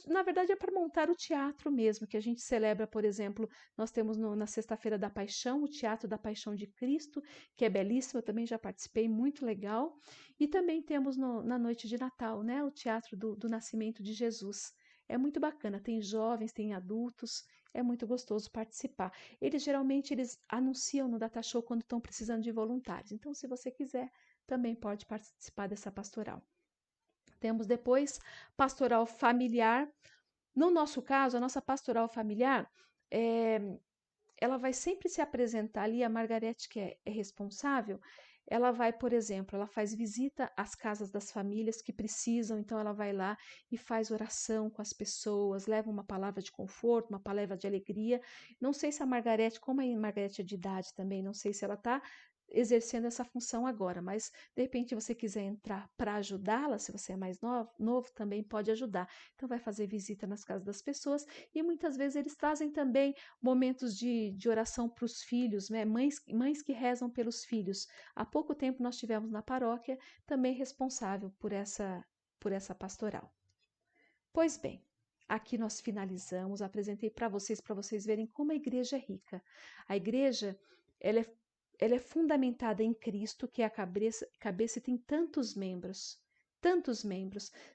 na verdade, é para montar o teatro mesmo, que a gente celebra, por exemplo, nós temos na Sexta-feira da Paixão, o Teatro da Paixão de Cristo, que é belíssimo, eu também já participei, muito legal. E também temos na noite de Natal, né, o Teatro do Nascimento de Jesus. É muito bacana, tem jovens, tem adultos, é muito gostoso participar. Eles anunciam no Data Show quando estão precisando de voluntários. Então, se você quiser, também pode participar dessa pastoral. Temos depois pastoral familiar. No nosso caso, a nossa pastoral familiar, ela vai sempre se apresentar ali, a Margarete, que é responsável, ela vai, por exemplo, ela faz visita às casas das famílias que precisam, então ela vai lá e faz oração com as pessoas, leva uma palavra de conforto, uma palavra de alegria. Não sei se a Margarete, como a Margarete é de idade também, não sei se ela está exercendo essa função agora, mas de repente você quiser entrar para ajudá-la, se você é mais novo, também pode ajudar. Então vai fazer visita nas casas das pessoas e muitas vezes eles trazem também momentos de oração para os filhos, né? Mães que rezam pelos filhos. Há pouco tempo nós tivemos na paróquia também responsável por essa pastoral. Pois bem, aqui nós finalizamos, apresentei para vocês verem como a igreja é rica. A igreja, ela é fundamentada em Cristo, que é a cabeça e tem tantos membros,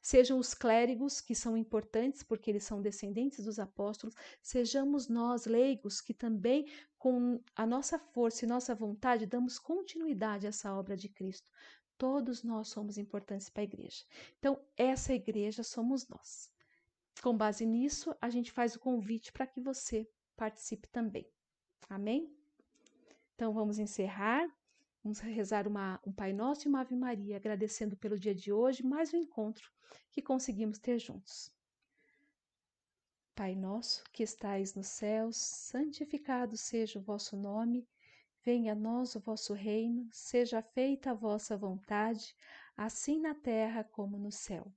sejam os clérigos, que são importantes porque eles são descendentes dos apóstolos, sejamos nós leigos, que também com a nossa força e nossa vontade damos continuidade a essa obra de Cristo. Todos nós somos importantes para a igreja. Então, essa igreja somos nós. Com base nisso, a gente faz o convite para que você participe também. Amém? Então, vamos encerrar. Vamos rezar um Pai Nosso e uma Ave Maria, agradecendo pelo dia de hoje, mais um encontro que conseguimos ter juntos. Pai nosso, que estais nos céus, santificado seja o vosso nome. Venha a nós o vosso reino, seja feita a vossa vontade, assim na terra como no céu.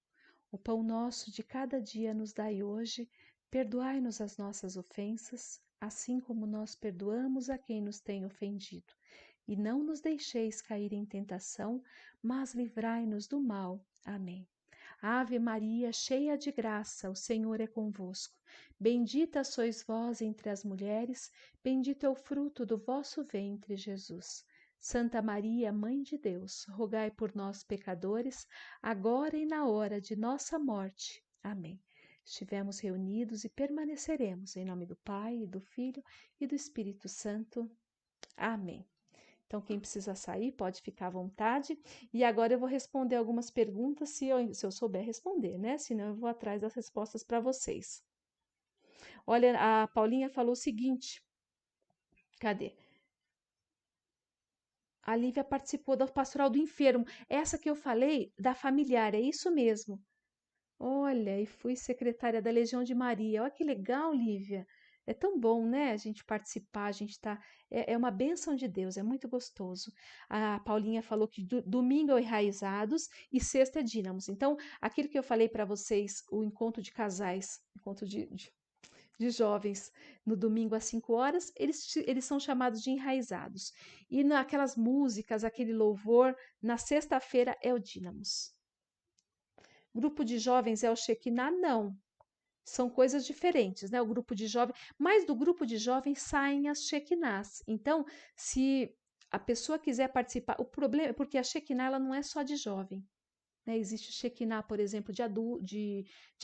O pão nosso de cada dia nos dai hoje, perdoai-nos as nossas ofensas, assim como nós perdoamos a quem nos tem ofendido. E não nos deixeis cair em tentação, mas livrai-nos do mal. Amém. Ave Maria, cheia de graça, o Senhor é convosco. Bendita sois vós entre as mulheres, bendito é o fruto do vosso ventre, Jesus. Santa Maria, Mãe de Deus, rogai por nós, pecadores, agora e na hora de nossa morte. Amém. Estivemos reunidos e permaneceremos em nome do Pai, do Filho e do Espírito Santo. Amém. Então, quem precisa sair pode ficar à vontade. E agora eu vou responder algumas perguntas, se eu souber responder, né? Senão eu vou atrás das respostas para vocês. Olha, a Paulinha falou o seguinte. Cadê? A Lívia participou da pastoral do enfermo. Essa que eu falei, da familiar, é isso mesmo. Olha, e fui secretária da Legião de Maria. Olha que legal, Lívia. É tão bom, né? A gente participar, a gente tá. É uma bênção de Deus, é muito gostoso. A Paulinha falou que domingo é enraizados e sexta é dínamos. Então, aquilo que eu falei para vocês, o encontro de casais, encontro de jovens no domingo às 5 horas, eles são chamados de enraizados. E naquelas músicas, aquele louvor, na sexta-feira é o dínamos. Grupo de jovens é o Shekinah? Não. São coisas diferentes, né? O grupo de jovens, mas do grupo de jovens saem as Shekinahs. Então, se a pessoa quiser participar, o problema é porque a Shekinah ela não é só de jovem. Né? Existe Shekinah, por exemplo, de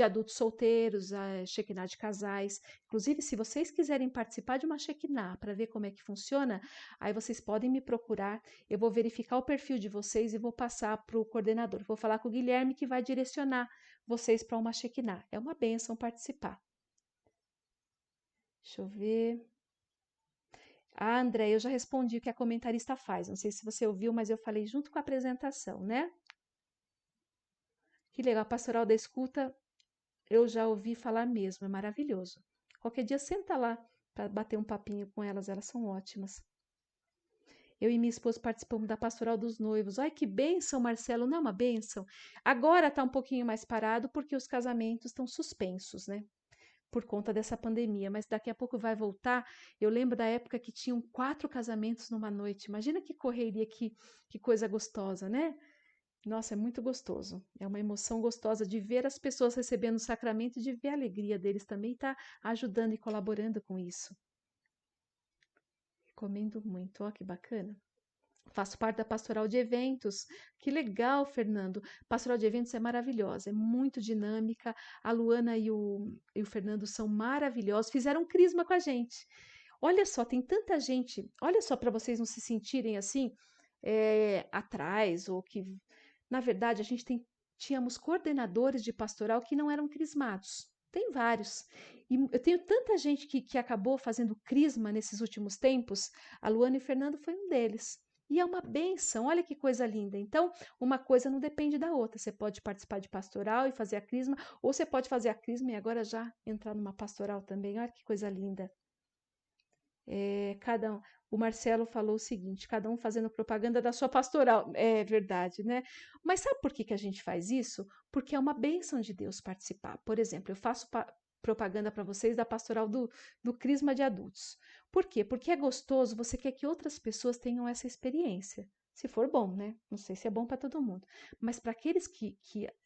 adultos solteiros, a Shekinah de casais. Inclusive, se vocês quiserem participar de uma Shekinah para ver como é que funciona, aí vocês podem me procurar. Eu vou verificar o perfil de vocês e vou passar para o coordenador. Vou falar com o Guilherme que vai direcionar vocês para uma Shekinah. É uma bênção participar. Deixa eu ver. Ah, André, eu já respondi o que a comentarista faz. Não sei se você ouviu, mas eu falei junto com a apresentação, né? Que legal, a pastoral da escuta, eu já ouvi falar mesmo, é maravilhoso. Qualquer dia senta lá para bater um papinho com elas, elas são ótimas. Eu e minha esposa participamos da pastoral dos noivos. Ai, que bênção, Marcelo, não é uma bênção? Agora está um pouquinho mais parado porque os casamentos estão suspensos, né? Por conta dessa pandemia, mas daqui a pouco vai voltar. Eu lembro da época que tinham 4 casamentos numa noite. Imagina que correria, que coisa gostosa, né? Nossa, é muito gostoso. É uma emoção gostosa de ver as pessoas recebendo o sacramento e de ver a alegria deles também estar ajudando e colaborando com isso. Recomendo muito, ó, que bacana. Faço parte da pastoral de eventos. Que legal, Fernando. Pastoral de eventos é maravilhosa, é muito dinâmica. A Luana e o Fernando são maravilhosos. Fizeram um crisma com a gente. Olha só, tem tanta gente. Olha só, para vocês não se sentirem assim, atrás, ou que. Na verdade, tínhamos coordenadores de pastoral que não eram crismados. Tem vários. E eu tenho tanta gente que acabou fazendo crisma nesses últimos tempos. A Luana e o Fernando foi um deles. E é uma benção, olha que coisa linda. Então, uma coisa não depende da outra. Você pode participar de pastoral e fazer a crisma, ou você pode fazer a crisma e agora já entrar numa pastoral também. Olha que coisa linda. O Marcelo falou o seguinte: cada um fazendo propaganda da sua pastoral. É verdade, né? Mas sabe por que que a gente faz isso? Porque é uma bênção de Deus participar. Por exemplo, eu faço propaganda para vocês da pastoral do Crisma de Adultos. Por quê? Porque é gostoso, você quer que outras pessoas tenham essa experiência. Se for bom, né? Não sei se é bom para todo mundo. Mas para aqueles que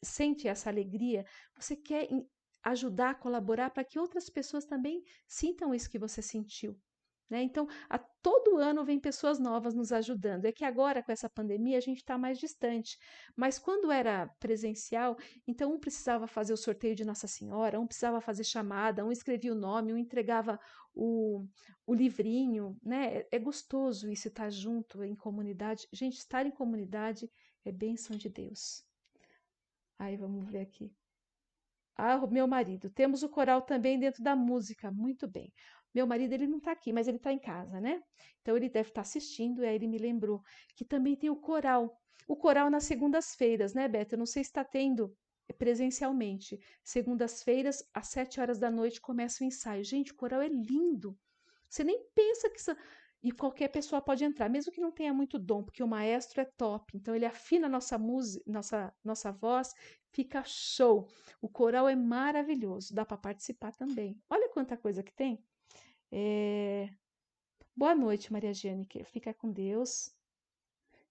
sentem essa alegria, você quer ajudar, colaborar para que outras pessoas também sintam isso que você sentiu. Né? Então, a todo ano vem pessoas novas nos ajudando. É que agora, com essa pandemia, a gente está mais distante. Mas quando era presencial, então um precisava fazer o sorteio de Nossa Senhora, um precisava fazer chamada, um escrevia o nome, um entregava o, o livrinho. Né? É gostoso isso, estar junto em comunidade. Gente, estar em comunidade é bênção de Deus. Aí, vamos ver aqui. Ah, o meu marido. Temos o coral também dentro da música. Muito bem. Meu marido, ele não está aqui, mas ele está em casa, né? Então, ele deve estar assistindo, e aí ele me lembrou que também tem o coral. O coral nas segundas-feiras, né, Beto? Eu não sei se está tendo presencialmente. Segundas-feiras, às 7 horas da noite, começa o ensaio. Gente, o coral é lindo. Você nem pensa que isso... E qualquer pessoa pode entrar, mesmo que não tenha muito dom, porque o maestro é top. Então, ele afina a nossa música, nossa voz, fica show. O coral é maravilhoso, dá para participar também. Olha quanta coisa que tem. Boa noite, Maria Jânica. Fica com Deus.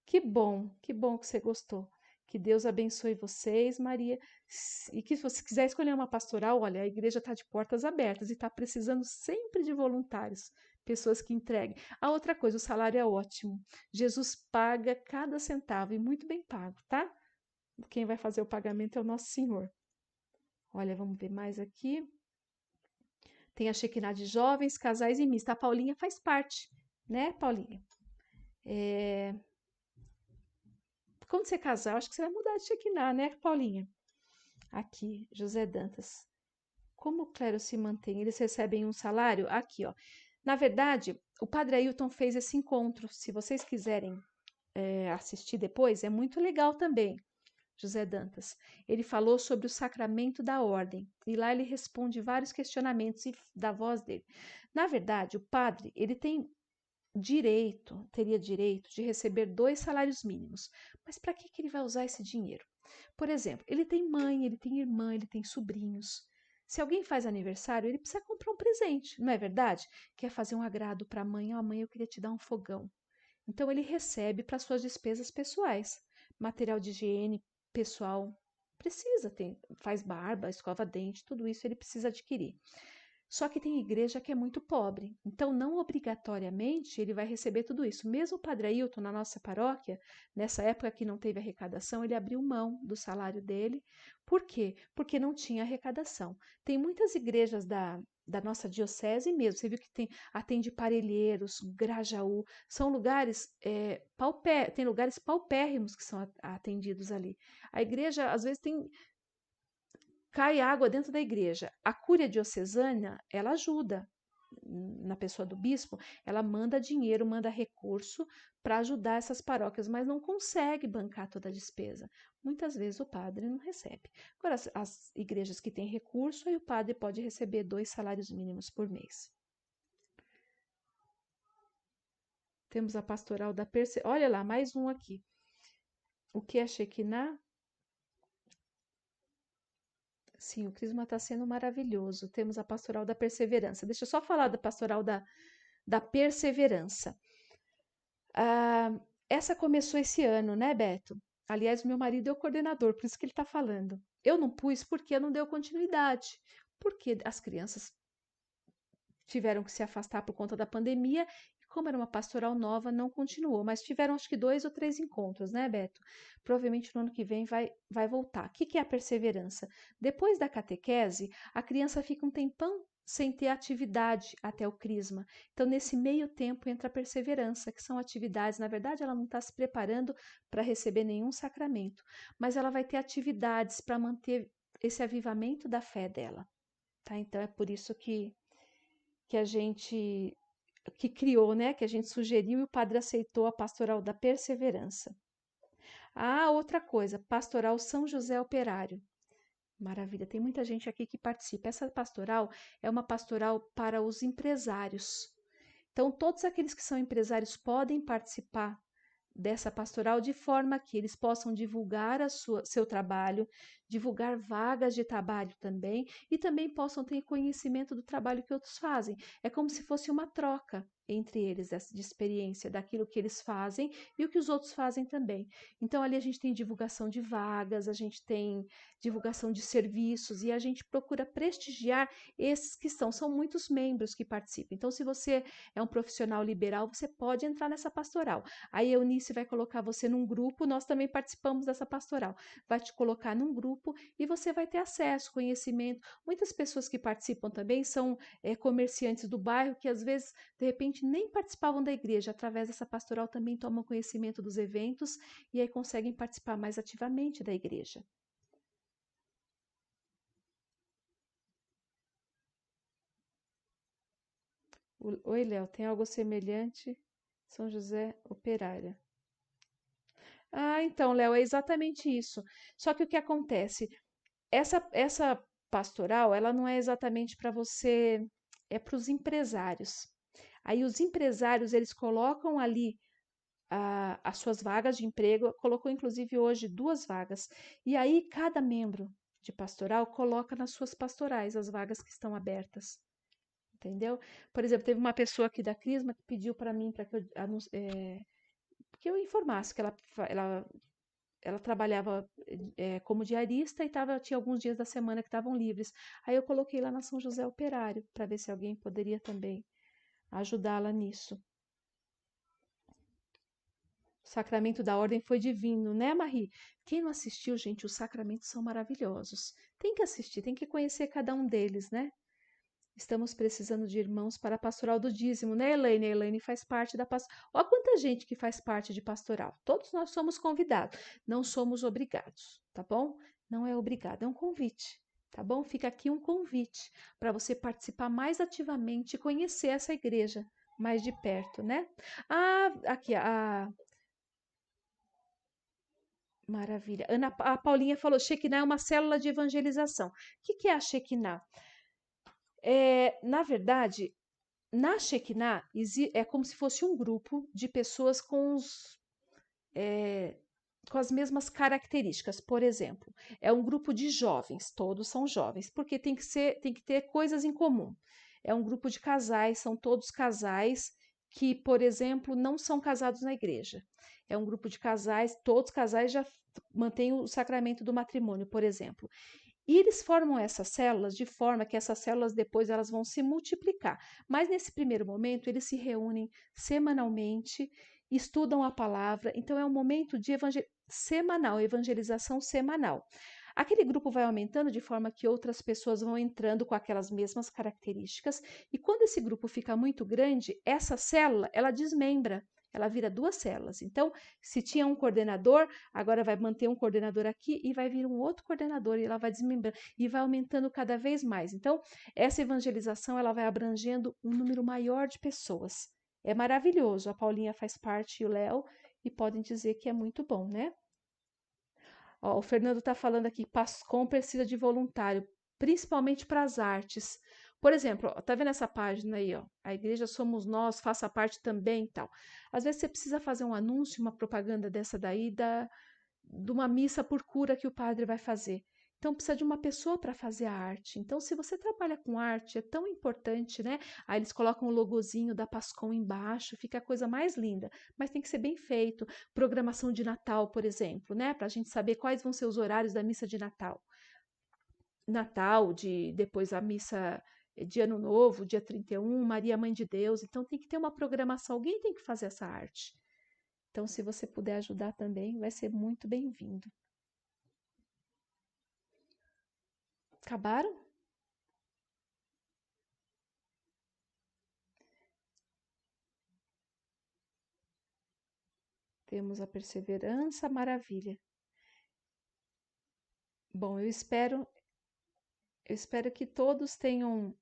Que bom que você gostou. Que Deus abençoe vocês, Maria. E que se você quiser escolher uma pastoral, olha, a igreja está de portas abertas e está precisando sempre de voluntários, pessoas que entreguem. A outra coisa, o salário é ótimo. Jesus paga cada centavo e muito bem pago, tá? Quem vai fazer o pagamento é o nosso Senhor. Olha, vamos ver mais aqui. Tem a Shekinah de jovens, casais e mista. A Paulinha faz parte, né, Paulinha? Quando você casar, acho que você vai mudar de Shekinah, né, Paulinha? Aqui, José Dantas. Como o clero se mantém? Eles recebem um salário? Aqui, ó. Na verdade, o Padre Ailton fez esse encontro. Se vocês quiserem assistir depois, é muito legal também. José Dantas. Ele falou sobre o sacramento da ordem e lá ele responde vários questionamentos da voz dele. Na verdade, o padre, ele teria direito de receber 2 salários mínimos. Mas para que ele vai usar esse dinheiro? Por exemplo, ele tem mãe, ele tem irmã, ele tem sobrinhos. Se alguém faz aniversário, ele precisa comprar um presente, não é verdade? Quer fazer um agrado para a mãe, ó, mãe, eu queria te dar um fogão. Então ele recebe para suas despesas pessoais, material de higiene pessoal, precisa ter, faz barba, escova dente, tudo isso ele precisa adquirir. Só que tem igreja que é muito pobre, então não obrigatoriamente ele vai receber tudo isso. Mesmo o Padre Ailton na nossa paróquia, nessa época que não teve arrecadação, ele abriu mão do salário dele. Por quê? Porque não tinha arrecadação. Tem muitas igrejas da nossa diocese mesmo, você viu que atende Parelheiros, Grajaú, são lugares, tem lugares paupérrimos que são atendidos ali. A igreja, às vezes, cai água dentro da igreja. A cúria diocesana, ela ajuda na pessoa do bispo, ela manda dinheiro, manda recurso para ajudar essas paróquias, mas não consegue bancar toda a despesa. Muitas vezes o padre não recebe. Agora, as igrejas que têm recurso, aí o padre pode receber 2 salários mínimos por mês. Temos a pastoral da perseverança. Olha lá, mais um aqui. O que é Shekinah? Sim, o Crisma está sendo maravilhoso. Temos a pastoral da perseverança. Deixa eu só falar da pastoral da perseverança. Essa começou esse ano, né, Beto? Aliás, meu marido é o coordenador, por isso que ele está falando. Eu não pus porque não deu continuidade. Porque as crianças tiveram que se afastar por conta da pandemia, e como era uma pastoral nova, não continuou. Mas tiveram acho que 2 ou 3 encontros, né, Beto? Provavelmente no ano que vem vai voltar. O que é a perseverança? Depois da catequese, a criança fica um tempão sem ter atividade até o crisma. Então, nesse meio tempo entra a perseverança, que são atividades. Na verdade, ela não está se preparando para receber nenhum sacramento, mas ela vai ter atividades para manter esse avivamento da fé dela. Tá? Então, é por isso que a gente criou, né? Que a gente sugeriu e o padre aceitou a pastoral da perseverança. Ah, outra coisa, pastoral São José Operário. Maravilha, tem muita gente aqui que participa. Essa pastoral é uma pastoral para os empresários. Então, todos aqueles que são empresários podem participar dessa pastoral de forma que eles possam divulgar seu trabalho, divulgar vagas de trabalho também e também possam ter conhecimento do trabalho que outros fazem. É como se fosse uma troca entre eles de experiência daquilo que eles fazem e o que os outros fazem também. Então ali a gente tem divulgação de vagas, a gente tem divulgação de serviços e a gente procura prestigiar esses que são muitos membros que participam. Então se você é um profissional liberal, você pode entrar nessa pastoral. Aí a Eunice vai colocar você num grupo, nós também participamos dessa pastoral. Vai te colocar num grupo e você vai ter acesso, conhecimento. Muitas pessoas que participam também são comerciantes do bairro que às vezes, de repente, nem participavam da igreja. Através dessa pastoral também tomam conhecimento dos eventos e aí conseguem participar mais ativamente da igreja. Oi, Léo, tem algo semelhante? São José Operária. Ah, então, Léo, é exatamente isso. Só que o que acontece? Essa pastoral, ela não é exatamente para você, é para os empresários. Aí os empresários, eles colocam ali as suas vagas de emprego, colocou inclusive hoje 2 vagas. E aí cada membro de pastoral coloca nas suas pastorais as vagas que estão abertas. Entendeu? Por exemplo, teve uma pessoa aqui da Crisma que pediu para mim para que que eu informasse que ela trabalhava como diarista e tinha alguns dias da semana que estavam livres. Aí eu coloquei lá na São José Operário para ver se alguém poderia também ajudá-la nisso. O sacramento da ordem foi divino, né, Marie? Quem não assistiu, gente, os sacramentos são maravilhosos. Tem que assistir, tem que conhecer cada um deles, né? Estamos precisando de irmãos para a pastoral do dízimo, né, Elaine? A Elaine faz parte da pastoral. Olha quanta gente que faz parte de pastoral. Todos nós somos convidados, não somos obrigados, tá bom? Não é obrigado, é um convite, tá bom? Fica aqui um convite para você participar mais ativamente e conhecer essa igreja mais de perto, né? Ah, aqui, maravilha. A Paulinha falou, Shekinah é uma célula de evangelização. O que é a Shekinah? Na verdade, na Shekinah, é como se fosse um grupo de pessoas com as mesmas características. Por exemplo, é um grupo de jovens, todos são jovens, porque tem que ter coisas em comum. É um grupo de casais, são todos casais que, por exemplo, não são casados na igreja. É um grupo de casais, todos casais já mantêm o sacramento do matrimônio, por exemplo. E eles formam essas células de forma que essas células depois elas vão se multiplicar. Mas nesse primeiro momento eles se reúnem semanalmente, estudam a palavra. Então é um momento de semanal, evangelização semanal. Aquele grupo vai aumentando de forma que outras pessoas vão entrando com aquelas mesmas características. E quando esse grupo fica muito grande, essa célula ela desmembra. Ela vira 2 células. Então, se tinha um coordenador, agora vai manter um coordenador aqui e vai vir um outro coordenador e ela vai desmembrando e vai aumentando cada vez mais. Então, essa evangelização ela vai abrangendo um número maior de pessoas. É maravilhoso. A Paulinha faz parte e o Léo e podem dizer que é muito bom, né? Ó, o Fernando está falando aqui, PASCOM precisa de voluntário, principalmente para as artes. Por exemplo, ó, tá vendo essa página aí, ó? A igreja somos nós, faça parte também e tal. Às vezes você precisa fazer um anúncio, uma propaganda dessa daí, de uma missa por cura que o padre vai fazer. Então precisa de uma pessoa para fazer a arte. Então, se você trabalha com arte, é tão importante, né? Aí eles colocam o logozinho da Pascom embaixo, fica a coisa mais linda, mas tem que ser bem feito. Programação de Natal, por exemplo, né? Para a gente saber quais vão ser os horários da missa de Natal. Natal, depois a missa de Ano Novo, dia 31, Maria Mãe de Deus. Então tem que ter uma programação, alguém tem que fazer essa arte. Então, se você puder ajudar também, vai ser muito bem-vindo. Acabaram? Temos a perseverança, maravilha. Bom, eu espero que todos tenham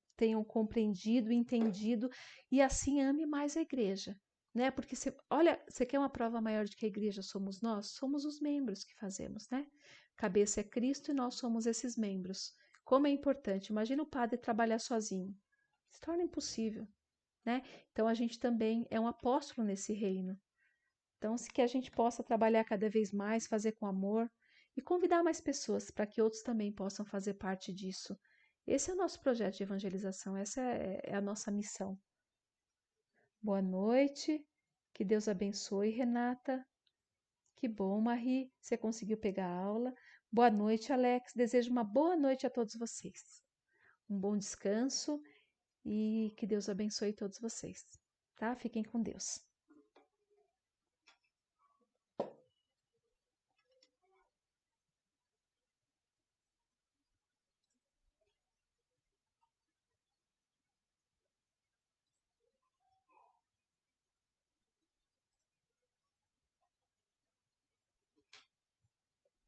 compreendido, entendido e assim ame mais a igreja, né? Porque olha, você quer uma prova maior de que a igreja somos nós? Somos os membros que fazemos, né? Cabeça é Cristo e nós somos esses membros. Como é importante. Imagina o padre trabalhar sozinho. Se torna impossível. né? Então a gente também é um apóstolo nesse reino. Então, se que a gente possa trabalhar cada vez mais, fazer com amor e convidar mais pessoas para que outros também possam fazer parte disso. Esse é o nosso projeto de evangelização, essa é a nossa missão. Boa noite, que Deus abençoe, Renata. Que bom, Marie, você conseguiu pegar a aula. Boa noite, Alex. Desejo uma boa noite a todos vocês. Um bom descanso e que Deus abençoe todos vocês, tá? Fiquem com Deus.